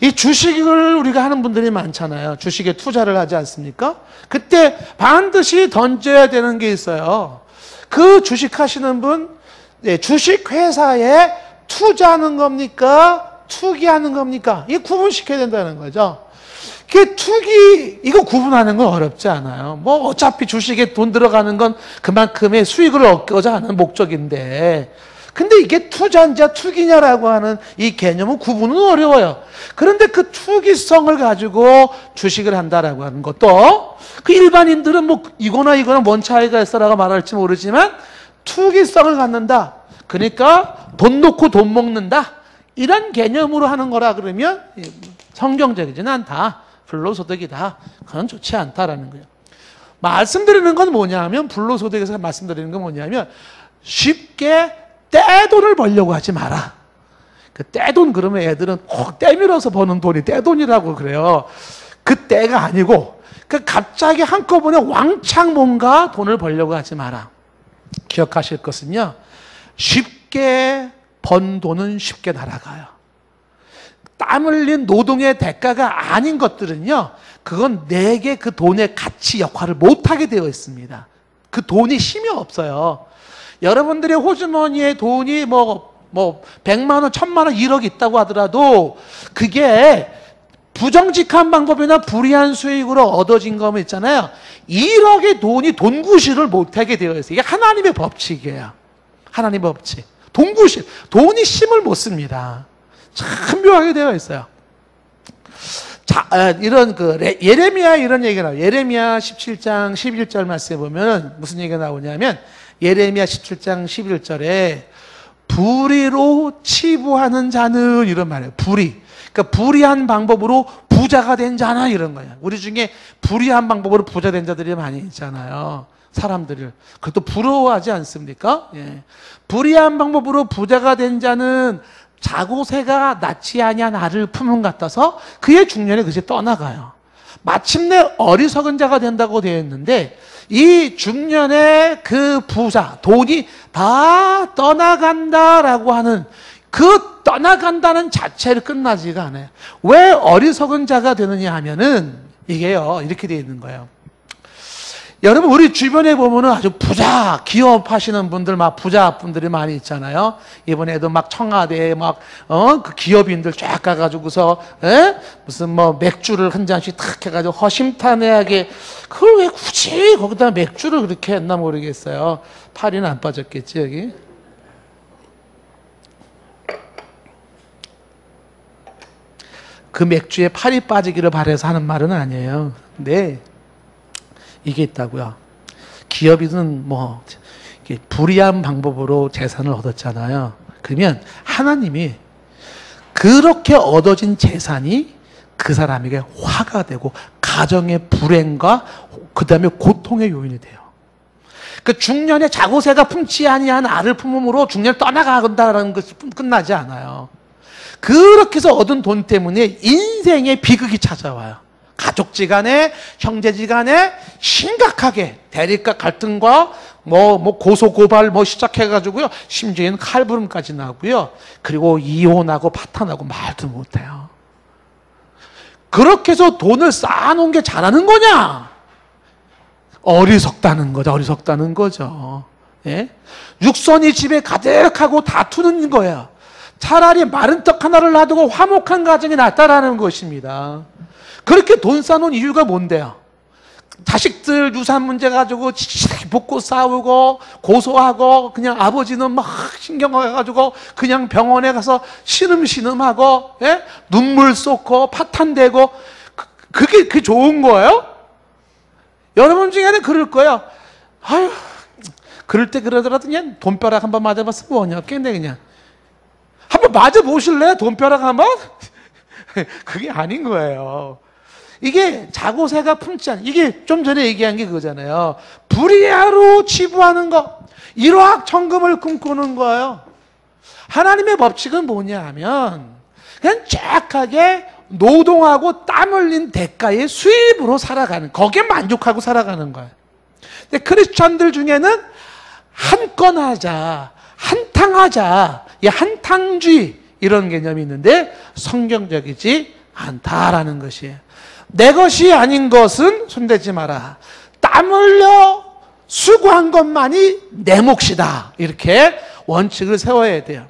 Speaker 1: 이 주식을 우리가 하는 분들이 많잖아요. 주식에 투자를 하지 않습니까? 그때 반드시 던져야 되는 게 있어요. 그 주식 하시는 분, 주식 회사에 투자하는 겁니까? 투기하는 겁니까? 이게 구분시켜야 된다는 거죠. 그 투기, 이거 구분하는 건 어렵지 않아요. 뭐 어차피 주식에 돈 들어가는 건 그만큼의 수익을 얻고자 하는 목적인데, 근데 이게 투자냐 투기냐라고 하는 이 개념은 구분은 어려워요. 그런데 그 투기성을 가지고 주식을 한다라고 하는 것도 그 일반인들은 뭐 이거나 뭔 차이가 있어라고 말할지 모르지만 투기성을 갖는다. 그러니까 돈 놓고 돈 먹는다. 이런 개념으로 하는 거라 그러면 성경적이지는 않다. 불로소득이다. 그건 좋지 않다라는 거예요. 말씀드리는 건 뭐냐면 불로소득에서 말씀드리는 건 뭐냐면 쉽게 떼돈을 벌려고 하지 마라. 그 떼돈 그러면 애들은 꼭 떼밀어서 버는 돈이 떼돈이라고 그래요. 그 떼가 아니고 그 갑자기 한꺼번에 왕창 뭔가 돈을 벌려고 하지 마라. 기억하실 것은요. 쉽게 번 돈은 쉽게 날아가요. 땀 흘린 노동의 대가가 아닌 것들은요. 그건 내게 그 돈의 가치 역할을 못하게 되어 있습니다. 그 돈이 힘이 없어요. 여러분들의 호주머니에 돈이 뭐 100만 원, 1000만 원, 1억 있다고 하더라도 그게 부정직한 방법이나 불이한 수익으로 얻어진 거면 있잖아요. 1억의 돈이 돈구실을 못하게 되어 있어요. 이게 하나님의 법칙이에요. 하나님의 법칙. 돈구실. 돈이 힘을 못 씁니다. 참 묘하게 되어 있어요. 자, 이런 예레미야 이런 얘기가 나와요. 예레미야 17장 11절 말씀에 보면 무슨 얘기가 나오냐면 예레미야 17장 11절에 불의로 치부하는 자는 이런 말이에요. 불의. 그러니까 불의한 방법으로 부자가 된 자나 이런 거예요. 우리 중에 불의한 방법으로 부자 된 자들이 많이 있잖아요. 사람들을. 그것도 부러워하지 않습니까? 예. 불의한 방법으로 부자가 된 자는 자고새가 낳지 아니한 알을 품은 같아서 그의 중년에 그것이 떠나가요. 마침내 어리석은 자가 된다고 되어 있는데 이 중년의 그 부자, 돈이 다 떠나간다라고 하는 그 떠나간다는 자체를 끝나지가 않아요. 왜 어리석은 자가 되느냐 하면은 이게요, 이렇게 되어 있는 거예요. 여러분, 우리 주변에 보면은 아주 부자, 기업 하시는 분들, 막 부자 분들이 많이 있잖아요. 이번에도 막 청와대에 그 기업인들 쫙 가가지고서, 무슨 맥주를 한 잔씩 탁 해가지고 허심탄회하게, 그걸 왜 굳이 거기다 맥주를 그렇게 했나 모르겠어요. 팔이는 안 빠졌겠지, 여기? 그 맥주에 팔이 빠지기를 바라서 하는 말은 아니에요. 근데, 이게 있다고요. 기업이든 불이한 방법으로 재산을 얻었잖아요. 그러면 하나님이 그렇게 얻어진 재산이 그 사람에게 화가 되고 가정의 불행과 그 다음에 고통의 요인이 돼요. 그 중년에 자고새가 품지 아니한 알을 품음으로 중년을 떠나간다는 것이 끝나지 않아요. 그렇게 해서 얻은 돈 때문에 인생의 비극이 찾아와요. 가족지간에, 형제지간에 심각하게 대립과 갈등과 고소고발 시작해가지고요. 심지어는 칼부름까지 나고요. 그리고 이혼하고 파탄하고 말도 못해요. 그렇게 해서 돈을 쌓아놓은 게 잘하는 거냐? 어리석다는 거죠. 어리석다는 거죠. 예? 육선이 집에 가득하고 다투는 거예요. 차라리 마른 떡 하나를 놔두고 화목한 가정이 낫다라는 것입니다. 그렇게 돈 쌓아놓은 이유가 뭔데요? 자식들 유산 문제 가지고 붙고 싸우고 고소하고 그냥 아버지는 막 신경해가지고 그냥 병원에 가서 신음신음하고 예? 눈물 쏟고 파탄되고 그게 좋은 거예요? 여러분 중에는 그럴 거예요. 아유, 그럴 때 그러더라도 그냥 돈벼락 한번 맞아봤으면 뭐냐 겠네 그냥. 한번 맞아보실래요? 돈벼락 한번? 그게 아닌 거예요. 이게 자고새가 품지 않아. 이게 좀 전에 얘기한 게 그거잖아요. 불의하로 치부하는 거. 일확천금을 꿈꾸는 거예요. 하나님의 법칙은 뭐냐 하면 그냥 쫙하게 노동하고 땀 흘린 대가의 수입으로 살아가는, 거기에 만족하고 살아가는 거예요. 근데 크리스천들 중에는 한 건 하자, 한탕 하자, 이 한탕주의 이런 개념이 있는데 성경적이지 않다라는 것이에요. 내 것이 아닌 것은 손대지 마라. 땀 흘려 수고한 것만이 내 몫이다. 이렇게 원칙을 세워야 돼요.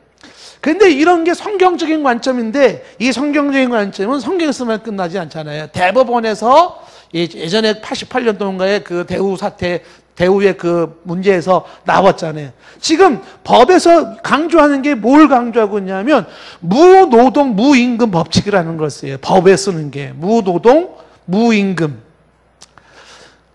Speaker 1: 근데 이런 게 성경적인 관점인데 이 성경적인 관점은 성경에서만 끝나지 않잖아요. 대법원에서 예전에 88년도인가에 그 대우 사태, 대우의 그 문제에서 나왔잖아요. 지금 법에서 강조하는 게 뭘 강조하고 있냐면 무노동 무임금 법칙이라는 걸 써요. 법에 쓰는 게 무노동 무임금.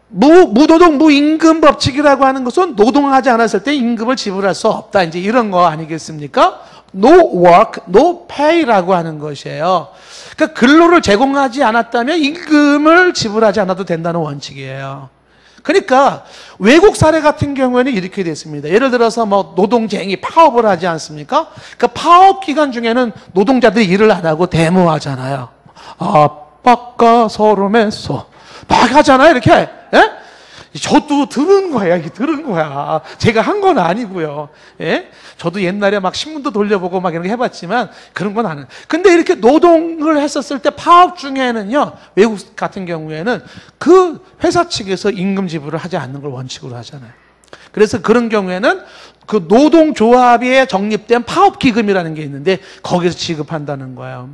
Speaker 1: 무노동 무임금 법칙이라고 하는 것은 노동하지 않았을 때 임금을 지불할 수 없다. 이제 이런 거 아니겠습니까? No work, no pay라고 하는 것이에요. 그러니까 근로를 제공하지 않았다면 임금을 지불하지 않아도 된다는 원칙이에요. 그러니까 외국 사례 같은 경우에는 이렇게 됐습니다. 예를 들어서 뭐 노동쟁이 파업을 하지 않습니까? 그 파업 기간 중에는 노동자들이 일을 안 하고 데모하잖아요. 압박과 서름에서 막 하잖아요. 이렇게. 예? 저도 들은 거야. 제가 한 건 아니고요. 예? 저도 옛날에 막 신문도 돌려보고 막 이런 거 해봤지만 그런 건 아니에요. 근데 이렇게 노동을 했었을 때 파업 중에는요, 외국 같은 경우에는 그 회사 측에서 임금 지불을 하지 않는 걸 원칙으로 하잖아요. 그래서 그런 경우에는 그 노동조합에 정립된 파업기금이라는 게 있는데 거기서 지급한다는 거예요.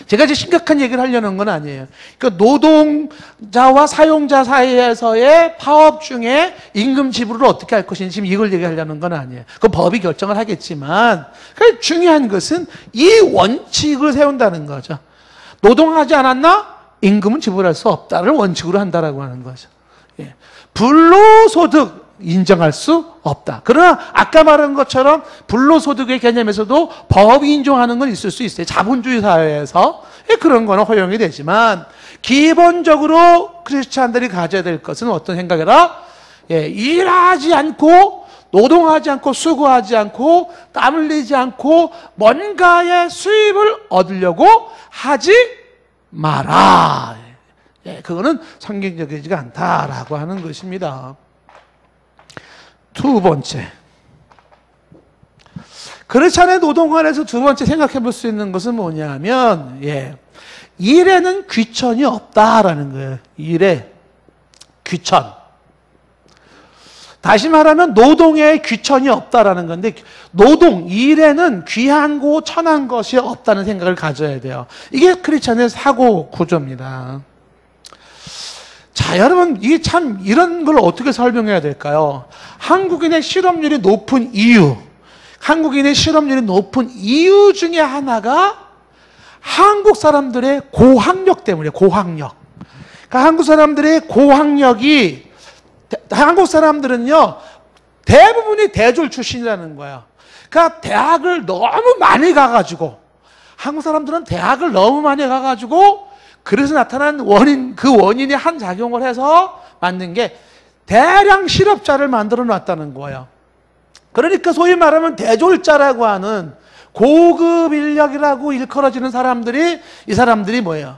Speaker 1: 제가 이제 심각한 얘기를 하려는 건 아니에요. 그러니까 노동자와 사용자 사이에서의 파업 중에 임금 지불을 어떻게 할 것인지 지금 이걸 얘기하려는 건 아니에요. 그 법이 결정을 하겠지만 중요한 것은 이 원칙을 세운다는 거죠. 노동하지 않았나? 임금은 지불할 수 없다를 원칙으로 한다라고 하는 거죠. 예. 불로소득 인정할 수 없다. 그러나 아까 말한 것처럼 불로소득의 개념에서도 법이 인정하는 건 있을 수 있어요. 자본주의 사회에서 그런 거는 허용이 되지만 기본적으로 크리스찬들이 가져야 될 것은 어떤 생각이라? 일하지 않고 노동하지 않고 수고하지 않고 땀 흘리지 않고 뭔가의 수입을 얻으려고 하지 마라. 그거는 성경적이지가 않다라고 하는 것입니다. 두 번째, 크리스찬의 노동관에서 두 번째 생각해 볼 수 있는 것은 뭐냐면 일에는 귀천이 없다라는 거예요. 일에 귀천. 다시 말하면 노동에 귀천이 없다라는 건데 노동, 일에는 귀하고 천한 것이 없다는 생각을 가져야 돼요. 이게 크리스찬의 사고 구조입니다. 자, 여러분, 이게 참 이런 걸 어떻게 설명해야 될까요? 한국인의 실업률이 높은 이유, 한국인의 실업률이 높은 이유 중에 하나가 한국 사람들의 고학력 때문이에요. 고학력. 그러니까 한국 사람들의 고학력이, 한국 사람들은요, 대부분이 대졸 출신이라는 거예요. 그러니까 대학을 너무 많이 가가지고, 한국 사람들은 대학을 너무 많이 가가지고, 그래서 나타난 원인, 그 원인이 한 작용을 해서 만든 게 대량 실업자를 만들어 놨다는 거예요. 그러니까 소위 말하면 대졸자라고 하는 고급 인력이라고 일컬어지는 사람들이, 이 사람들이 뭐예요?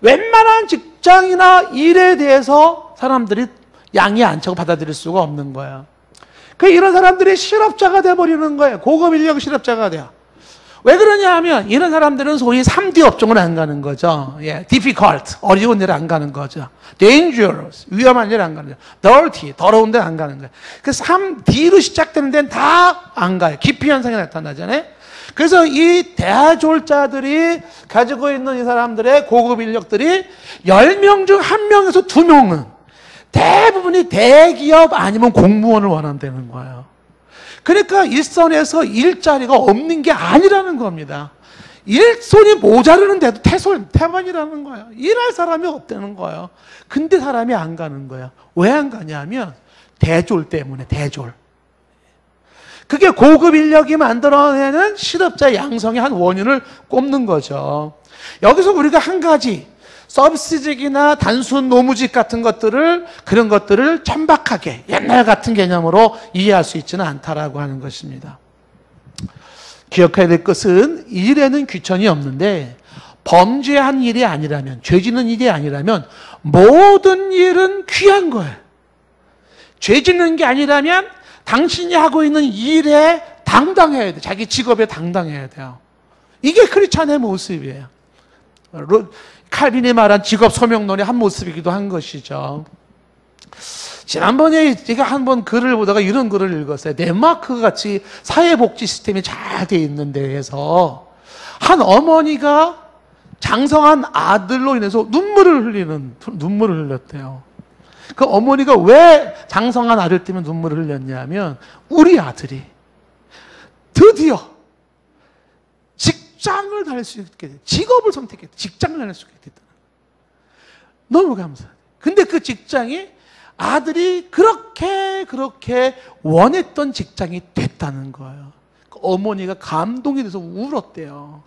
Speaker 1: 웬만한 직장이나 일에 대해서 사람들이 양이 안 차고 받아들일 수가 없는 거예요. 이런 사람들이 실업자가 돼버리는 거예요. 고급 인력 실업자가 돼요. 왜 그러냐 하면 이런 사람들은 소위 3D 업종을 안 가는 거죠. difficult, 어려운 데를 안 가는 거죠. dangerous, 위험한 데를 안 가는 거죠. dirty, 더러운 데를 안 가는 거예요. 그 3D로 시작되는 데는 다 안 가요. 기피 현상이 나타나잖아요. 그래서 이 대졸자들이 가지고 있는 이 사람들의 고급 인력들이 10명 중 1명에서 2명은 대부분이 대기업 아니면 공무원을 원한다는 거예요. 그러니까 일선에서 일자리가 없는 게 아니라는 겁니다. 일손이 모자르는데도 태반이라는 거예요. 일할 사람이 없다는 거예요. 근데 사람이 안 가는 거예요. 왜 안 가냐면 대졸 때문에, 대졸. 그게 고급 인력이 만들어내는 실업자 양성의 한 원인을 꼽는 거죠. 여기서 우리가 한 가지 서비스직이나 단순 노무직 같은 것들을, 그런 것들을 천박하게 옛날 같은 개념으로 이해할 수 있지는 않다라고 하는 것입니다. 기억해야 될 것은 일에는 귀천이 없는데 범죄한 일이 아니라면, 죄 짓는 일이 아니라면 모든 일은 귀한 거예요. 죄 짓는 게 아니라면 당신이 하고 있는 일에 당당해야 돼. 자기 직업에 당당해야 돼요. 이게 크리스찬의 모습이에요. 칼빈이 말한 직업 소명론의 한 모습이기도 한 것이죠. 지난번에 제가 한번 글을 보다가 이런 글을 읽었어요. 덴마크 같이 사회복지 시스템이 잘 돼 있는 데에서 한 어머니가 장성한 아들로 인해서 눈물을 흘렸대요. 그 어머니가 왜 장성한 아들 때문에 눈물을 흘렸냐면 우리 아들이 드디어 직장을 다닐 수 있게 됐다. 직업을 선택했다. 직장을 다닐 수 있게 됐다. 너무 감사해요. 근데 그 직장이 아들이 그렇게 원했던 직장이 됐다는 거예요. 그 어머니가 감동이 돼서 울었대요.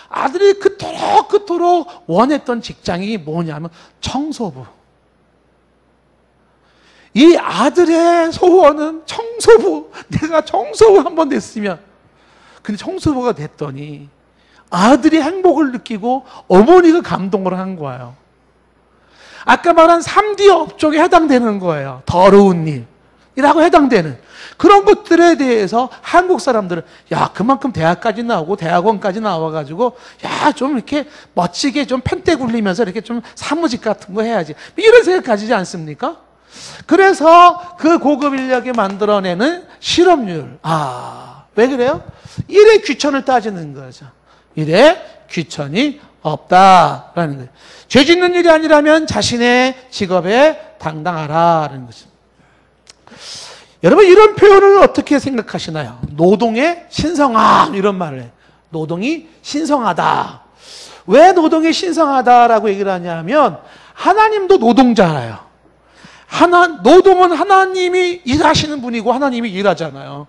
Speaker 1: 아들이 그토록 원했던 직장이 뭐냐면 청소부. 이 아들의 소원은 청소부. 내가 청소부 한번 됐으면. 근데 청소부가 됐더니 아들이 행복을 느끼고 어머니가 감동을 한 거예요. 아까 말한 3D 업종에 해당되는 거예요. 더러운 일이라고 해당되는 그런 것들에 대해서 한국 사람들은 야, 그만큼 대학까지 나오고 대학원까지 나와가지고 야, 좀 이렇게 멋지게 좀 편대 굴리면서 이렇게 좀 사무직 같은 거 해야지. 이런 생각 가지지 않습니까? 그래서 그 고급 인력이 만들어내는 실업률. 왜 그래요? 일의 귀천을 따지는 거죠. 일의 귀천이 없다라는 거예요. 죄 짓는 일이 아니라면 자신의 직업에 당당하라는 것입니다. 여러분, 이런 표현을 어떻게 생각하시나요? 노동의 신성함, 이런 말을 해요. 노동이 신성하다. 왜 노동이 신성하다라고 얘기를 하냐면 하나님도 노동자예요. 노동은 하나님이 일하시는 분이고 하나님이 일하잖아요.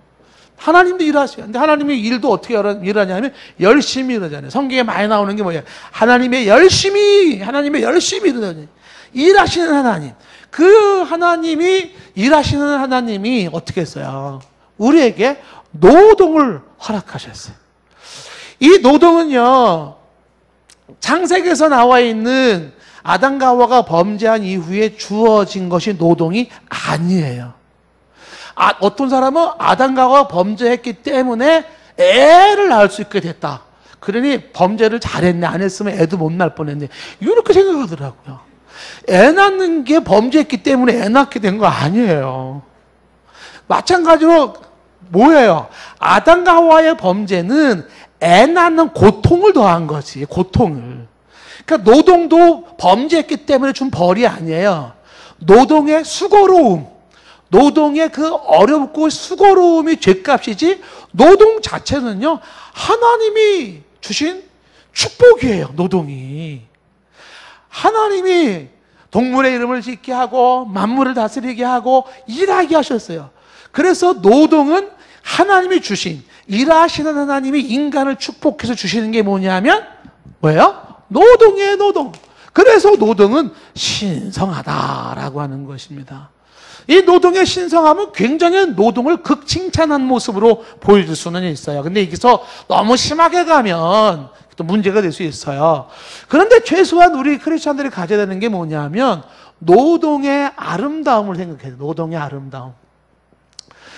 Speaker 1: 하나님도 일하세요. 근데 하나님의 일도 어떻게 일하냐면 열심히 일하잖아요. 성경에 많이 나오는 게 뭐냐? 하나님의 열심히 일하잖아요. 일하시는 하나님. 그 하나님이, 일하시는 하나님이 어떻게 했어요? 우리에게 노동을 허락하셨어요. 이 노동은요, 창세기에서 나와 있는 아담과 하와가 범죄한 이후에 주어진 것이 노동이 아니에요. 어떤 사람은 아담과 하와가 범죄했기 때문에 애를 낳을 수 있게 됐다. 그러니 범죄를 잘했네. 안 했으면 애도 못 낳을 뻔했네. 이렇게 생각하더라고요. 애 낳는 게 범죄했기 때문에 애 낳게 된 거 아니에요. 마찬가지로 뭐예요? 아담과 하와의 범죄는 애 낳는 고통을 더한 거지. 고통을. 그러니까 노동도 범죄했기 때문에 준 벌이 아니에요. 노동의 수고로움, 노동의 그 어렵고 수고로움이 죗값이지, 노동 자체는요, 하나님이 주신 축복이에요. 노동이. 하나님이 동물의 이름을 짓게 하고 만물을 다스리게 하고 일하게 하셨어요. 그래서 노동은 하나님이 주신, 일하시는 하나님이 인간을 축복해서 주시는 게 뭐냐면 뭐예요? 노동이에요. 노동. 그래서 노동은 신성하다라고 하는 것입니다. 이 노동의 신성함은 굉장히 노동을 극칭찬한 모습으로 보여줄 수는 있어요. 근데 여기서 너무 심하게 가면 또 문제가 될 수 있어요. 그런데 최소한 우리 크리스찬들이 가져야 되는 게 뭐냐면 노동의 아름다움을 생각해요. 노동의 아름다움.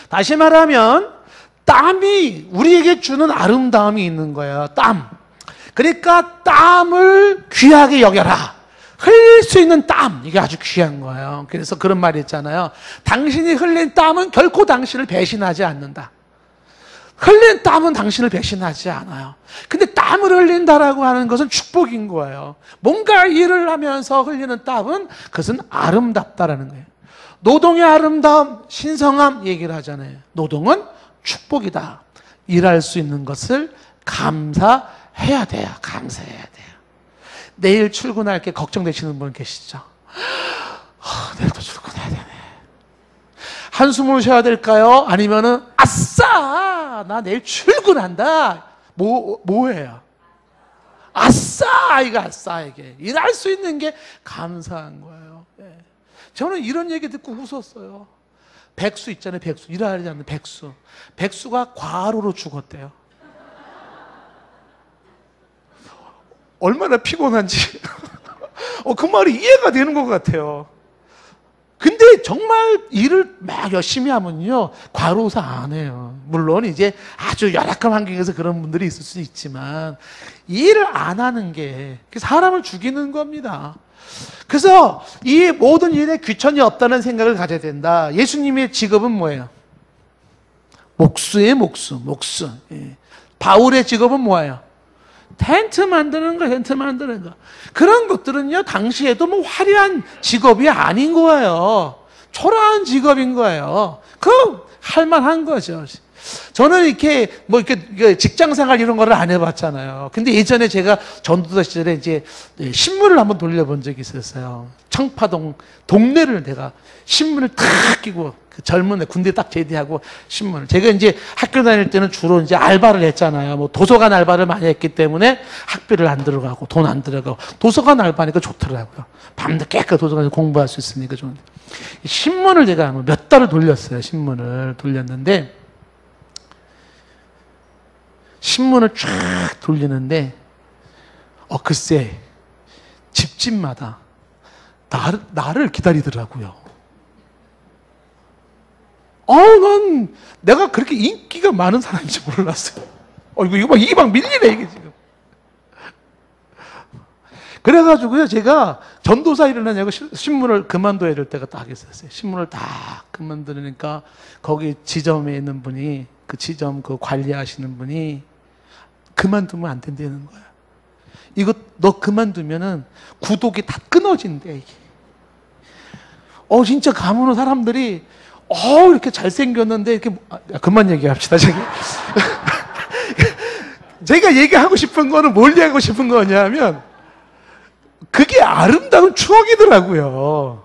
Speaker 1: 다시 말하면 땀이 우리에게 주는 아름다움이 있는 거예요. 땀. 그러니까 땀을 귀하게 여겨라. 흘릴 수 있는 땀, 이게 아주 귀한 거예요. 그래서 그런 말이 있잖아요. 당신이 흘린 땀은 결코 당신을 배신하지 않는다. 흘린 땀은 당신을 배신하지 않아요. 근데 땀을 흘린다라고 하는 것은 축복인 거예요. 뭔가 일을 하면서 흘리는 땀은 그것은 아름답다라는 거예요. 노동의 아름다움, 신성함 얘기를 하잖아요. 노동은 축복이다. 일할 수 있는 것을 감사해야 돼요. 감사해야 돼요. 내일 출근할 게 걱정되시는 분 계시죠? 내일도 출근해야 되네. 한숨을 쉬어야 될까요? 아니면은 아싸! 나 내일 출근한다. 뭐예요? 아싸! 이거 아싸 이게. 일할 수 있는 게 감사한 거예요. 네. 저는 이런 얘기 듣고 웃었어요. 백수 있잖아요. 백수. 일하지 않는 백수. 백수가 과로로 죽었대요. 얼마나 피곤한지. 그 말이 이해가 되는 것 같아요. 근데 정말 일을 막 열심히 하면요, 과로사 안 해요. 물론 이제 아주 열악한 환경에서 그런 분들이 있을 수 있지만, 일을 안 하는 게 사람을 죽이는 겁니다. 그래서 이 모든 일에 귀천이 없다는 생각을 가져야 된다. 예수님의 직업은 뭐예요? 목수의 목수. 예. 바울의 직업은 뭐예요? 텐트 만드는 거, 텐트 만드는 거. 그런 것들은요, 당시에도 뭐 화려한 직업이 아닌 거예요. 초라한 직업인 거예요. 할만한 거죠. 저는 이렇게 직장 생활 이런 거를 안 해봤잖아요. 근데 예전에 제가 전도사 시절에 이제 신문을 한번 돌려본 적이 있었어요. 청파동 동네를 내가 신문을 탁 끼고, 그 젊은 애 군대 딱 제대하고 신문을. 제가 이제 학교 다닐 때는 주로 이제 알바를 했잖아요. 뭐 도서관 알바를 많이 했기 때문에 학비를 안 들어가고 돈 안 들어가고 도서관 알바니까 좋더라고요. 밤늦게 도서관에서 공부할 수 있으니까 좋은데. 신문을 제가 몇 달을 돌렸어요. 신문을 돌렸는데, 신문을 쫙 돌리는데, 글쎄, 집집마다 나를 기다리더라고요. 난 내가 그렇게 인기가 많은 사람인지 몰랐어요. 이게 막 밀리네, 이게 지금. 그래가지고요, 제가 전도사 일을 하냐고 신문을 그만둬야 될 때가 딱 있었어요. 신문을 딱 그만두니까 거기 지점에 있는 분이, 그 지점 관리하시는 분이 그만두면 안 된다는 거야. 이거 너 그만두면은 구독이 다 끊어진대, 이게. 진짜 가면 사람들이 이렇게 잘생겼는데 이렇게 그만 얘기합시다. 제가 얘기하고 싶은 거는 뭘 얘기하고 싶은 거냐면, 그게 아름다운 추억이더라고요.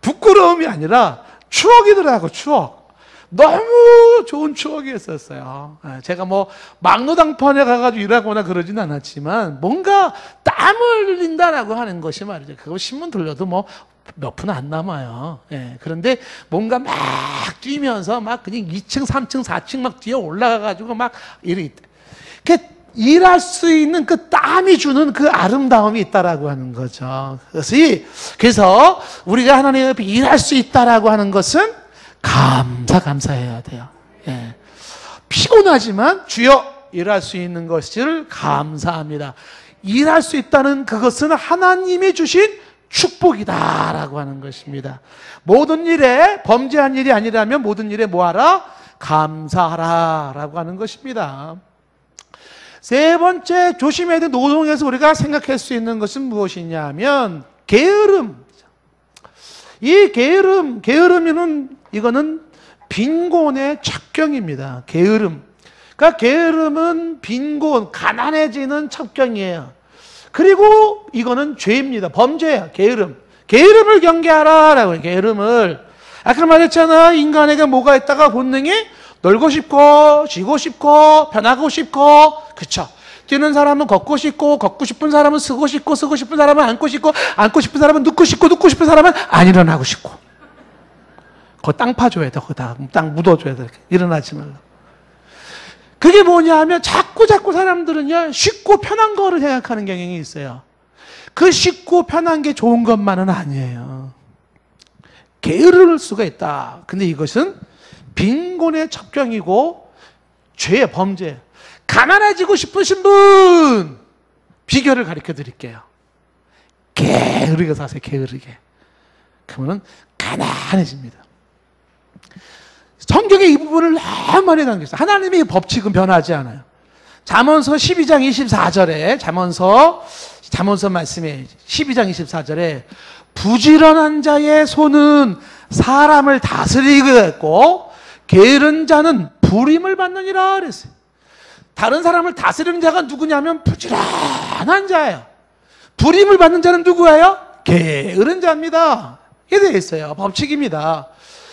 Speaker 1: 부끄러움이 아니라 추억이더라고, 추억. 너무 좋은 추억이었었어요. 제가 뭐 막노당편에 가가지고 일하거나 그러진 않았지만, 뭔가 땀을 흘린다라고 하는 것이 말이죠. 그거 신문 돌려도 뭐 몇 푼 안 남아요. 예. 그런데 뭔가 막 뛰면서 막 그냥 2층, 3층, 4층 막 뛰어 올라가가지고 막 일할 수 있는 그 땀이 주는 그 아름다움이 있다라고 하는 거죠. 그래서 우리가 하나님 앞에 일할 수 있다라고 하는 것은 감사해야 돼요. 예. 피곤하지만 주여 일할 수 있는 것을 감사합니다. 일할 수 있다는 그것은 하나님이 주신 축복이다라고 하는 것입니다. 모든 일에 범죄한 일이 아니라면 모든 일에 뭐하라? 감사하라라고 하는 것입니다. 세 번째 조심해야 될 노동에서 우리가 생각할 수 있는 것은 무엇이냐면 게으름. 이 게으름은 이거는 빈곤의 첩경입니다. 게으름. 그러니까 게으름은 빈곤, 가난해지는 첩경이에요. 그리고 이거는 죄입니다. 범죄예요. 게으름을 경계하라라고 해요. 게으름을. 아까 말했잖아. 인간에게 뭐가 있다가 본능이 놀고 싶고, 쉬고 싶고, 편하고 싶고, 그쵸? 뛰는 사람은 걷고 싶고, 걷고 싶은 사람은 쓰고 싶고, 쓰고 싶은 사람은 앉고 싶고, 앉고 싶은 사람은 눕고 싶고, 눕고 싶은 사람은 안 일어나고 싶고. 그거 땅 파줘야 돼. 거기다 땅 묻어줘야 돼. 일어나지 말라. 그게 뭐냐 하면 자꾸 사람들은요, 쉽고 편한 거를 생각하는 경향이 있어요. 그 쉽고 편한 게 좋은 것만은 아니에요. 게으를 수가 있다. 근데 이것은 빈곤의 첩경이고 죄의 범죄. 가난해지고 싶으신 분 비결을 가르쳐 드릴게요. 게으르게 사세요. 게으르게. 그러면 가난해집니다. 성경에 이 부분을 너무 많이 남겼어요. 하나님의 법칙은 변하지 않아요. 잠언서 12장 24절에 잠언서 말씀에 12장 24절에 부지런한 자의 손은 사람을 다스리겠고 게으른 자는 부림을 받느니라 그랬어요. 다른 사람을 다스리는 자가 누구냐면 부지런한 자예요. 부림을 받는 자는 누구예요? 게으른 자입니다. 이렇게 되어 있어요. 법칙입니다.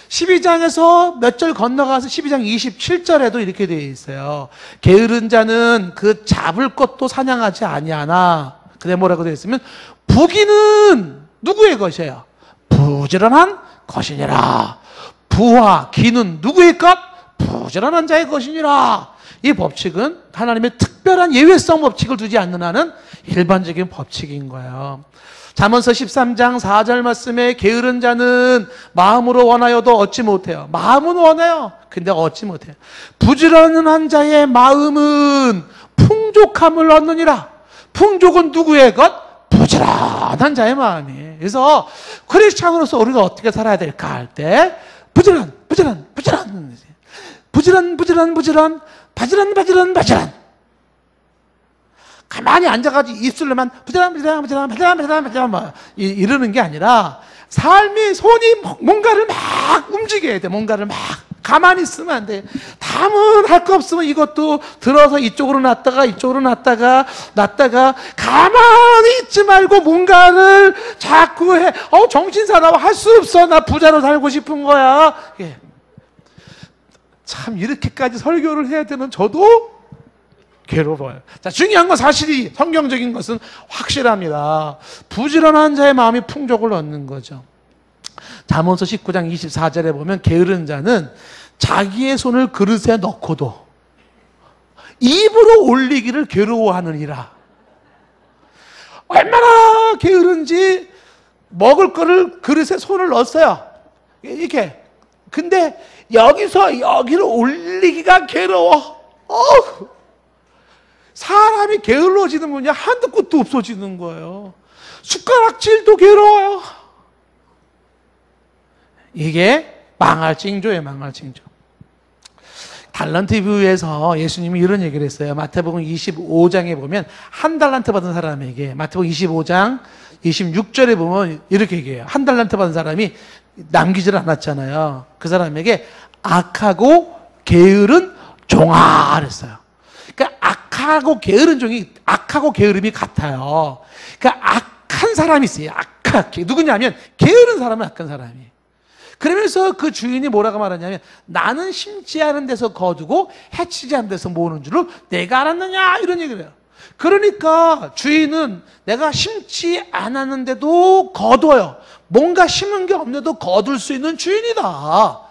Speaker 1: 12장에서 몇 절 건너가서 12장 27절에도 이렇게 되어 있어요. 게으른 자는 그 잡을 것도 사냥하지 아니하나. 그래 뭐라고 되어 있으면 부귀는 누구의 것이에요? 부지런한 것이니라. 부와 기는 누구의 것? 부지런한 자의 것이니라. 이 법칙은 하나님의 특별한 예외성 법칙을 두지 않는 한은 일반적인 법칙인 거예요. 잠언서 13장 4절 말씀에 게으른 자는 마음으로 원하여도 얻지 못해요. 마음은 원해요. 근데 얻지 못해요. 부지런한 자의 마음은 풍족함을 얻느니라. 풍족은 누구의 것? 부지런한 자의 마음이에요. 그래서 크리스찬으로서 우리가 어떻게 살아야 될까 할 때 부지런 가만히 앉아가지고 입술로만 부지런 이러는 게 아니라 삶이 손이 뭔가를 막 움직여야 돼. 뭔가를 막 가만히 있으면 안 돼. 담은 할 거 없으면 이것도 들어서 이쪽으로 놨다가 가만히 있지 말고 뭔가를 자꾸 해. 정신 사나워 할 수 없어. 나 부자로 살고 싶은 거야. 예. 참 이렇게까지 설교를 해야 되는 저도 괴로워요. 자, 중요한 건 사실이 성경적인 것은 확실합니다. 부지런한 자의 마음이 풍족을 얻는 거죠. 잠언서 19장 24절에 보면 게으른 자는 자기의 손을 그릇에 넣고도 입으로 올리기를 괴로워하느니라. 얼마나 게으른지 먹을 거를 그릇에 손을 넣었어요. 이렇게. 근데 여기서 여기를 올리기가 괴로워. 사람이 게을러지는 분이 한두 끝도 없어지는 거예요. 숟가락질도 괴로워요. 이게 망할 징조예요. 망할 징조. 달란트 비유에서 예수님이 이런 얘기를 했어요. 마태복음 25장에 보면 한 달란트 받은 사람에게, 마태복음 25장 26절에 보면 이렇게 얘기해요. 한 달란트 받은 사람이 남기질 않았잖아요. 그 사람에게 악하고 게으른 종아 그랬어요. 그러니까 악하고 게으른 종이, 악하고 게으름이 같아요. 그러니까 악한 사람이 있어요. 누구냐면 게으른 사람은 악한 사람이에요. 그러면서 그 주인이 뭐라고 말하냐면 나는 심지 않은 데서 거두고 해치지 않은 데서 모으는 줄을 내가 알았느냐 이런 얘기를 해요. 그러니까 주인은 내가 심지 않았는데도 거둬요. 뭔가 심은 게 없는데도 거둘 수 있는 주인이다.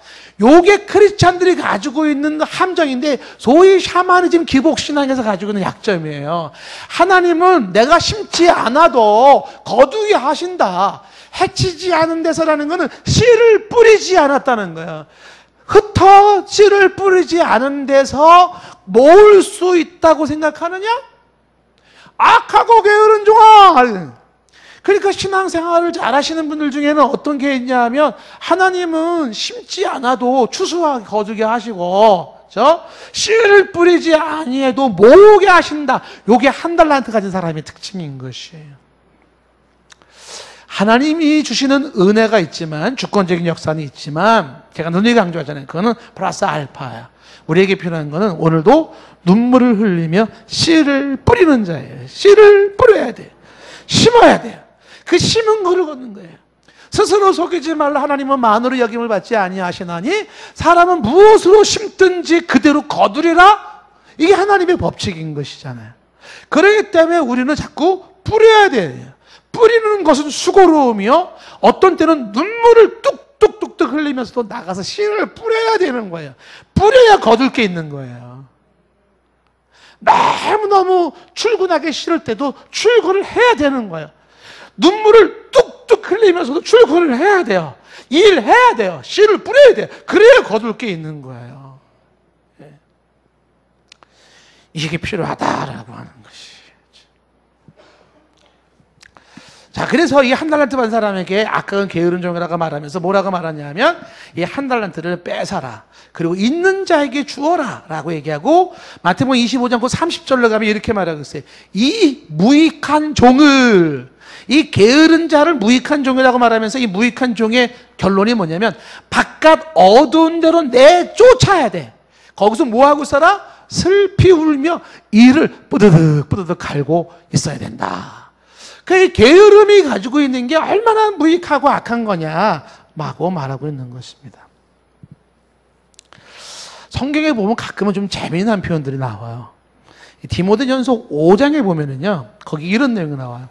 Speaker 1: 요게 크리스찬들이 가지고 있는 함정인데 소위 샤머니즘 기복신앙에서 가지고 있는 약점이에요. 하나님은 내가 심지 않아도 거두게 하신다. 해치지 않은 데서라는 것은 씨를 뿌리지 않았다는 거예요. 흩어 씨를 뿌리지 않은 데서 모을 수 있다고 생각하느냐? 악하고 게으른 종아! 그러니까 신앙생활을 잘 하시는 분들 중에는 어떤 게 있냐면 하나님은 심지 않아도 추수하게 거두게 하시고 씨를 뿌리지 아니해도 모으게 하신다. 요게 한 달란트 가진 사람의 특징인 것이에요. 하나님이 주시는 은혜가 있지만 주권적인 역사는 있지만 제가 늘 강조하잖아요. 그거는 플러스 알파야. 우리에게 필요한 거는 오늘도 눈물을 흘리며 씨를 뿌리는 자예요. 씨를 뿌려야 돼요. 심어야 돼요. 그 심은 거를 걷는 거예요. 스스로 속이지 말라. 하나님은 만으로 여김을 받지 아니하시나니 사람은 무엇으로 심든지 그대로 거두리라. 이게 하나님의 법칙인 것이잖아요. 그렇기 때문에 우리는 자꾸 뿌려야 돼요. 뿌리는 것은 수고로우며 어떤 때는 눈물을 뚝뚝뚝뚝 흘리면서도 나가서 씨를 뿌려야 되는 거예요. 뿌려야 거둘 게 있는 거예요. 너무너무 출근하기 싫을 때도 출근을 해야 되는 거예요. 눈물을 뚝뚝 흘리면서도 출근을 해야 돼요. 일해야 돼요. 씨를 뿌려야 돼요. 그래야 거둘 게 있는 거예요. 이게 필요하다라고 하는 것이. 자, 그래서 이 한 달란트 받은 사람에게 아까는 게으른 종이라고 말하면서 뭐라고 말하냐면 이 한 달란트를 뺏어라. 그리고 있는 자에게 주어라. 라고 얘기하고 마태복음 25장 30절로 가면 이렇게 말하고 있어요. 이 무익한 종을, 이 게으른 자를 무익한 종이라고 말하면서 이 무익한 종의 결론이 뭐냐면 바깥 어두운 데로 내쫓아야 돼. 거기서 뭐하고 살아? 슬피 울며 이를 뿌드득 뿌드득 갈고 있어야 된다. 그 게으름이 가지고 있는 게 얼마나 무익하고 악한 거냐 마고 말하고 있는 것입니다. 성경에 보면 가끔은 좀 재미난 표현들이 나와요. 디모데전서 5장에 보면은요, 거기 이런 내용이 나와요.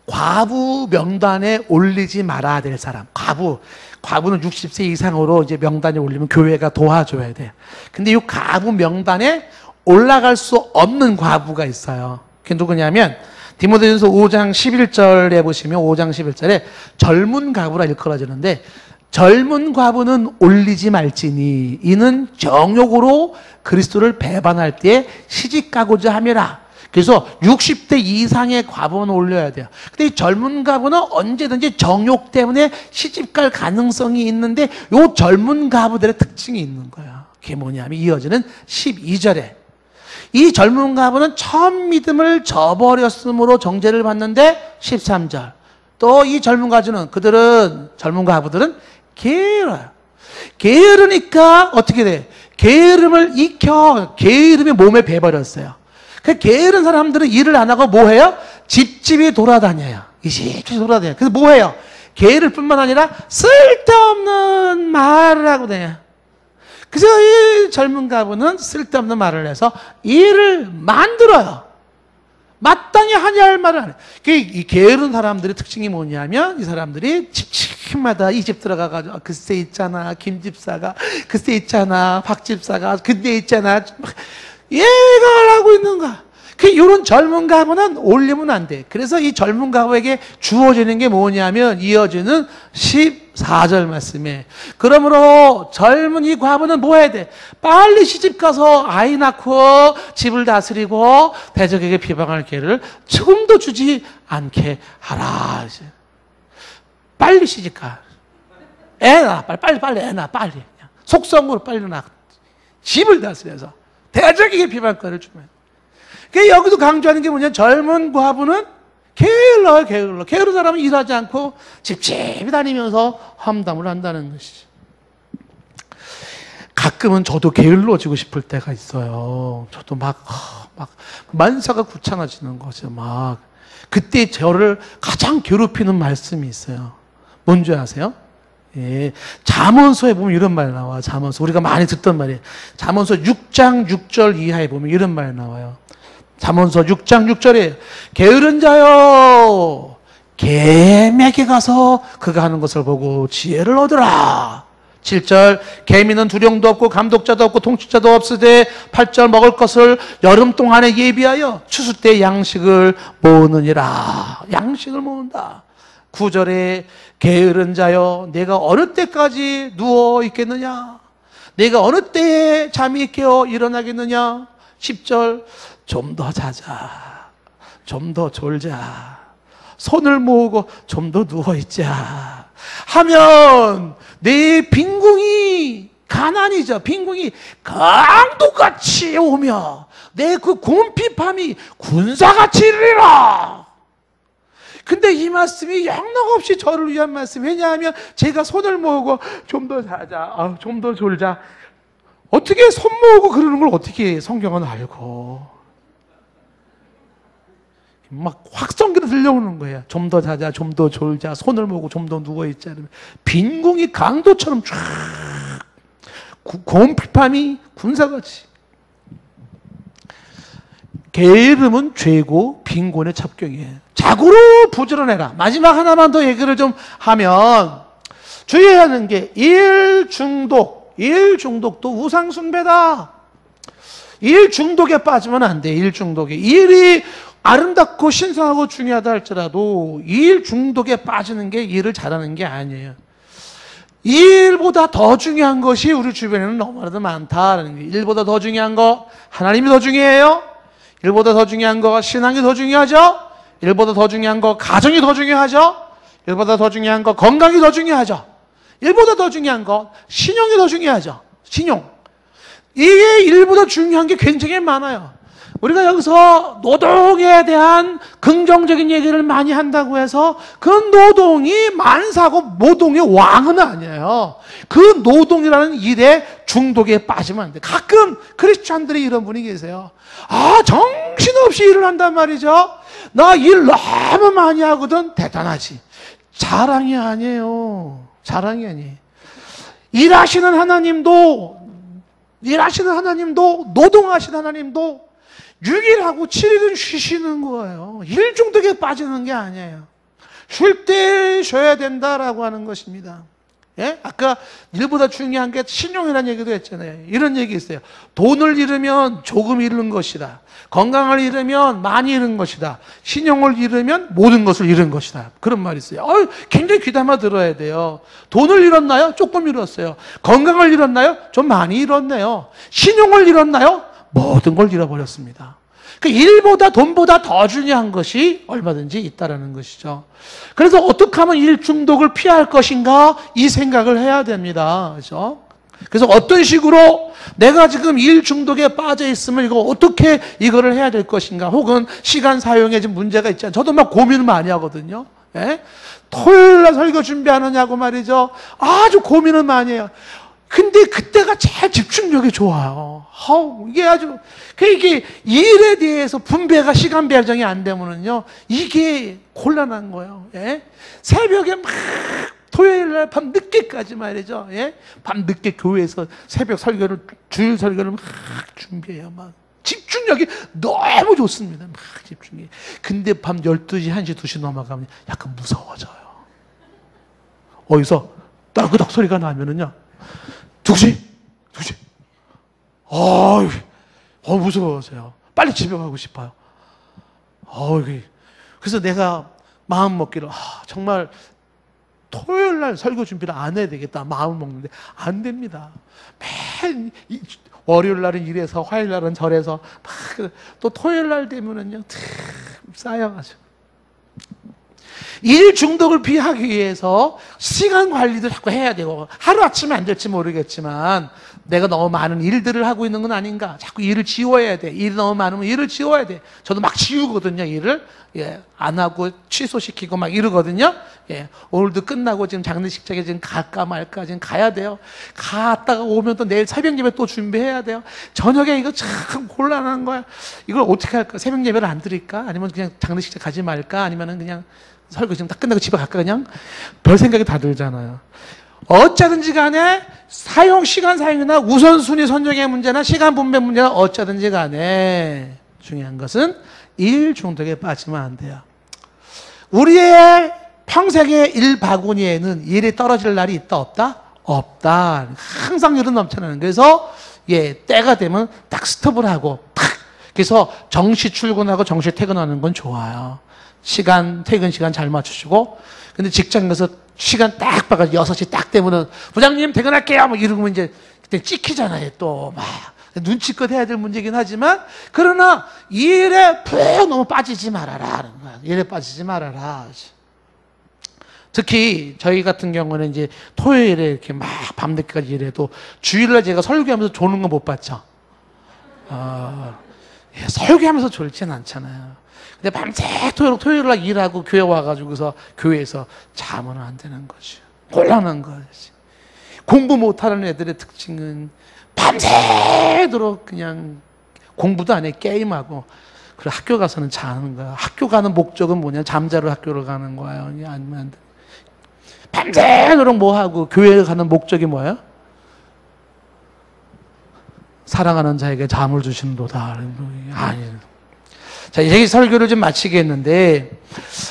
Speaker 1: 과부 명단에 올리지 말아야 될 사람. 과부는 60세 이상으로 이제 명단에 올리면 교회가 도와줘야 돼. 근데 이 과부 명단에 올라갈 수 없는 과부가 있어요. 그게 누구냐면 디모데전서 5장 11절에 보시면 5장 11절에 젊은 과부라 일컬어지는데 젊은 과부는 올리지 말지니 이는 정욕으로 그리스도를 배반할 때 시집가고자 함이라. 그래서 60대 이상의 과부는 올려야 돼요. 근데 이 젊은 과부는 언제든지 정욕 때문에 시집갈 가능성이 있는데 이 젊은 과부들의 특징이 있는 거예요. 그게 뭐냐면 이어지는 12절에 이 젊은 과부는 처음 믿음을 저버렸으므로 정죄를 받는데 13절 또 이 젊은 과부들은 게으러요. 게으르니까 어떻게 돼? 게으름을 익혀 게으름이 몸에 배버렸어요. 그 게으른 사람들은 일을 안 하고 뭐 해요? 집집이 돌아다녀요. 이집집 돌아다녀요. 그래서 뭐 해요? 게으를 뿐만 아니라 쓸데없는 말을 하고 다녀요. 그래서 이 젊은 가부는 쓸데없는 말을 해서 일을 만들어요. 마땅히 하냐 할 말을 안 해요. 이 게으른 사람들의 특징이 뭐냐면 이 사람들이 집집마다 이 집 들어가가지고 글쎄 있잖아 김집사가 글쎄 있잖아 박집사가 근데 있잖아 얘가 하고 있는 거야. 이런 젊은 가부는 올리면 안 돼. 그래서 이 젊은 가부에게 주어지는 게 뭐냐면 이어지는 14절 말씀에 그러므로 젊은 이 과부는 뭐 해야 돼? 빨리 시집가서 아이 낳고 집을 다스리고 대적에게 비방할 기회를 조금도 주지 않게 하라. 빨리 시집가. 애 낳아. 빨리 애 낳아. 빨리. 속성으로 빨리 낳아. 집을 다스려서 대적에게 비방거리를 주면. 여기도 강조하는 게 뭐냐? 젊은 과부는 게을러요, 게을러. 게으른 사람은 일하지 않고 집집이 다니면서 험담을 한다는 것이죠. 가끔은 저도 게을러지고 싶을 때가 있어요. 저도 막 만사가 구창해지는 거죠. 그때 저를 가장 괴롭히는 말씀이 있어요. 뭔지 아세요? 예, 잠언서에 보면 이런 말 나와요. 잠언서 우리가 많이 듣던 말이에요. 잠언서 6장 6절 이하에 보면 이런 말 나와요. 잠언서 6장 6절에 게으른 자여 개에게 가서 그가 하는 것을 보고 지혜를 얻으라. 7절 개미는 두령도 없고 감독자도 없고 통치자도 없으되 8절 먹을 것을 여름 동안에 예비하여 추수 때 양식을 모으느니라. 양식을 모은다. 9절에 게으른 자여 내가 어느 때까지 누워 있겠느냐? 내가 어느 때에 잠이 깨어 일어나겠느냐? 10절 좀 더 자자. 좀 더 졸자. 손을 모으고 좀 더 누워있자. 하면 내 빈궁이 가난이죠. 빈궁이 강도같이 오며 내 그 궁핍함이 군사같이 이르리라. 근데 이 말씀이 영락없이 저를 위한 말씀. 왜냐하면 제가 손을 모으고 좀 더 자자. 좀 더 졸자. 어떻게 손 모으고 그러는 걸 어떻게 성경은 알고. 막 확성기로 들려오는 거예요. 좀 더 자자, 좀 더 졸자, 손을 모으고 좀 더 누워있자. 빈궁이 강도처럼 쫙, 곰핍함이 군사같이. 게으름은 죄고 빈곤의 첩경이에요. 자고로 부지런해라. 마지막 하나만 더 얘기를 좀 하면 주의해야 하는 게 일중독. 일중독도 우상숭배다. 일중독에 빠지면 안 돼. 일중독에. 일이 아름답고 신성하고 중요하다 할지라도 일 중독에 빠지는 게 일을 잘하는 게 아니에요. 일보다 더 중요한 것이 우리 주변에는 너무나도 많다라는 거예요. 일보다 더 중요한 거 하나님이 더 중요해요. 일보다 더 중요한 거 신앙이 더 중요하죠. 일보다 더 중요한 거 가정이 더 중요하죠. 일보다 더 중요한 거 건강이 더 중요하죠. 일보다 더 중요한 거 신용이 더 중요하죠. 신용. 이게 일보다 중요한 게 굉장히 많아요. 우리가 여기서 노동에 대한 긍정적인 얘기를 많이 한다고 해서 그 노동이 만사고 노동의 왕은 아니에요. 그 노동이라는 일에 중독에 빠지면 안 돼. 가끔 크리스찬들이 이런 분이 계세요. 아, 정신없이 일을 한단 말이죠. 나 일 너무 많이 하거든. 대단하지. 자랑이 아니에요. 자랑이 아니에요. 일하시는 하나님도 노동하시는 하나님도 6일하고 7일은 쉬시는 거예요. 일 중독에 빠지는 게 아니에요. 쉴 때 쉬어야 된다라고 하는 것입니다. 예? 아까 일보다 중요한 게 신용이라는 얘기도 했잖아요. 이런 얘기 있어요. 돈을 잃으면 조금 잃는 것이다. 건강을 잃으면 많이 잃은 것이다. 신용을 잃으면 모든 것을 잃은 것이다. 그런 말이 있어요. 굉장히 귀담아 들어야 돼요. 돈을 잃었나요? 조금 잃었어요. 건강을 잃었나요? 좀 많이 잃었네요. 신용을 잃었나요? 모든 걸 잃어버렸습니다. 그 일보다 돈보다 더 중요한 것이 얼마든지 있다라는 것이죠. 그래서 어떻게 하면 일 중독을 피할 것인가 이 생각을 해야 됩니다. 그렇죠? 그래서 어떤 식으로 내가 지금 일 중독에 빠져 있으면 이거 어떻게 이거를 해야 될 것인가, 혹은 시간 사용에 좀 문제가 있잖아요. 저도 막 고민을 많이 하거든요. 예? 토요일 날 설교 준비하느냐고 말이죠. 아주 고민을 많이 해요. 근데 그때가 제일 집중력이 좋아요. 이게 아주, 이게 일에 대해서 분배가 시간 배정이 안 되면은요, 이게 곤란한 거예요. 예? 새벽에 막, 토요일 날 밤 늦게까지 말이죠. 예? 밤 늦게 교회에서 새벽 설교를, 주일 설교를 막 준비해요. 막. 집중력이 너무 좋습니다. 막 집중이. 근데 밤 12시, 1시, 2시 넘어가면 약간 무서워져요. 어디서 따그닥 소리가 나면은요, 2시? 무서워서요. 빨리 집에 가고 싶어요. 그래서 내가 마음 먹기로, 정말 토요일 날 설교 준비를 안 해야 되겠다. 마음 먹는데 안 됩니다. 맨 월요일 날은 이래서, 화요일 날은 저래서, 또 토요일 날 되면은요, 쌓여가지고. 일 중독을 피하기 위해서 시간 관리도 자꾸 해야 되고, 하루아침에 안 될지 모르겠지만 내가 너무 많은 일들을 하고 있는 건 아닌가. 자꾸 일을 지워야 돼. 일이 너무 많으면 일을 지워야 돼. 저도 막 지우거든요, 일을. 예, 안 하고 취소시키고 막 이러거든요. 예, 오늘도 끝나고 지금 장례식장에 지금 갈까 말까 지금 가야 돼요. 갔다가 오면 또 내일 새벽 예배 또 준비해야 돼요. 저녁에 이거 참 곤란한 거야. 이걸 어떻게 할까? 새벽 예배를 안 드릴까? 아니면 그냥 장례식장 가지 말까? 아니면은 그냥 설교 지금 다 끝나고 집에 갈까? 그냥 별 생각이 다 들잖아요. 어쩌든지 간에 시간 사용이나 우선순위 선정의 문제나 시간 분배 문제나 어쩌든지 간에 중요한 것은 일 중독에 빠지면 안 돼요. 우리의 평생의 일 바구니에는 일이 떨어질 날이 있다 없다? 없다. 항상 일은 넘쳐나는. 그래서 때가 되면 딱 스톱을 하고 그래서 정시 출근하고 정시 퇴근하는 건 좋아요. 퇴근 시간 잘 맞추시고. 근데 직장 가서 시간 딱 봐가지고 6시 딱 되면은 부장님 퇴근할게요 뭐 이러면 이제 그때 찍히잖아요. 또 막 눈치껏 해야 될 문제긴 하지만, 그러나 일에 푹 너무 빠지지 말아라. 일에 빠지지 말아라. 특히 저희 같은 경우는 이제 토요일에 이렇게 막 밤늦게까지 일해도 주일날 제가 설교하면서 조는 거 못 봤죠. 설교하면서 졸진 않잖아요. 근데 밤새 토요일날 일하고 교회 와가지고서 교회에서 자면 안 되는 거죠. 곤란한 거지. 공부 못하는 애들의 특징은 밤새도록 그냥 공부도 안 해, 게임하고. 그리고 학교 가서는 자는 거야. 학교 가는 목적은 뭐냐? 잠자러 학교를 가는 거예요. 아니면 안 돼. 밤새도록 뭐 하고, 교회 가는 목적이 뭐예요? 사랑하는 자에게 잠을 주신도다. 아니에요. 자, 이제 설교를 좀 마치겠는데,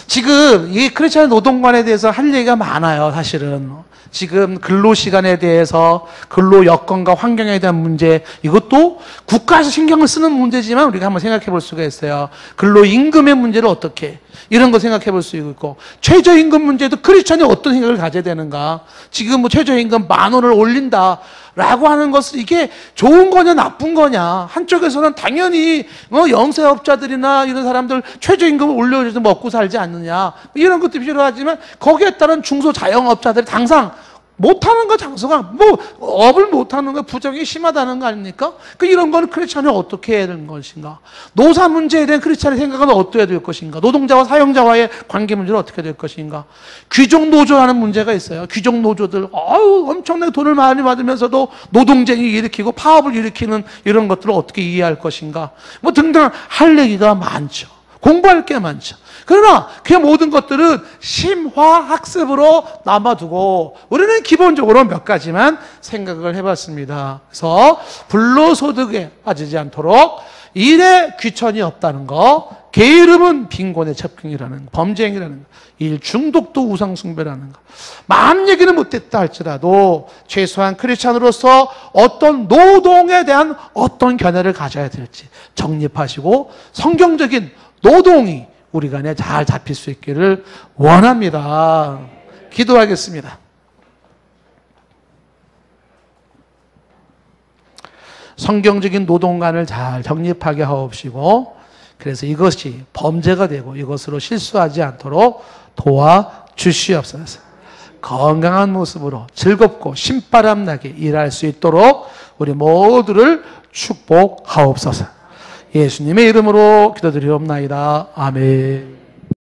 Speaker 1: 지금 이 크리스천 노동관에 대해서 할 얘기가 많아요, 사실은. 지금 근로시간에 대해서, 근로 여건과 환경에 대한 문제, 이것도 국가에서 신경을 쓰는 문제지만 우리가 한번 생각해 볼 수가 있어요. 근로임금의 문제를 어떻게, 이런 거 생각해 볼 수 있고, 최저임금 문제도 크리스천이 어떤 생각을 가져야 되는가? 지금 뭐 최저임금 10,000원을 올린다라고 하는 것은 이게 좋은 거냐 나쁜 거냐? 한쪽에서는 당연히 영세업자들이나 이런 사람들 최저임금을 올려줘서 먹고 살지 않느냐, 이런 것도 필요하지만 거기에 따른 중소자영업자들이 당장 못하는 거, 장소가 뭐 업을 못하는 거, 부정이 심하다는 거 아닙니까? 이런 거는 크리스천이 어떻게 해야 되는 것인가? 노사 문제에 대한 크리스천의 생각은 어떻게 될 것인가? 노동자와 사용자와의 관계 문제는 어떻게 될 것인가? 귀족 노조라는 문제가 있어요. 귀족 노조들 엄청나게 돈을 많이 받으면서도 노동쟁이 일으키고 파업을 일으키는 이런 것들을 어떻게 이해할 것인가? 뭐 등등 할 얘기가 많죠. 공부할 게 많죠. 그러나 그 모든 것들은 심화학습으로 남아두고 우리는 기본적으로 몇 가지만 생각을 해봤습니다. 그래서 불로소득에 빠지지 않도록 일에 귀천이 없다는 거, 게으름은 빈곤의 첩경이라는 거, 범죄행위라는 거, 일 중독도 우상숭배라는 거. 마음 얘기는 못했다 할지라도 최소한 크리스찬으로서 어떤 노동에 대한 어떤 견해를 가져야 될지 정립하시고 성경적인 노동이 우리 간에 잘 잡힐 수 있기를 원합니다. 기도하겠습니다. 성경적인 노동관을 잘 정립하게 하옵시고, 그래서 이것이 범죄가 되고 이것으로 실수하지 않도록 도와주시옵소서. 건강한 모습으로 즐겁고 신바람 나게 일할 수 있도록 우리 모두를 축복하옵소서. 예수님의 이름으로 기도드리옵나이다. 아멘.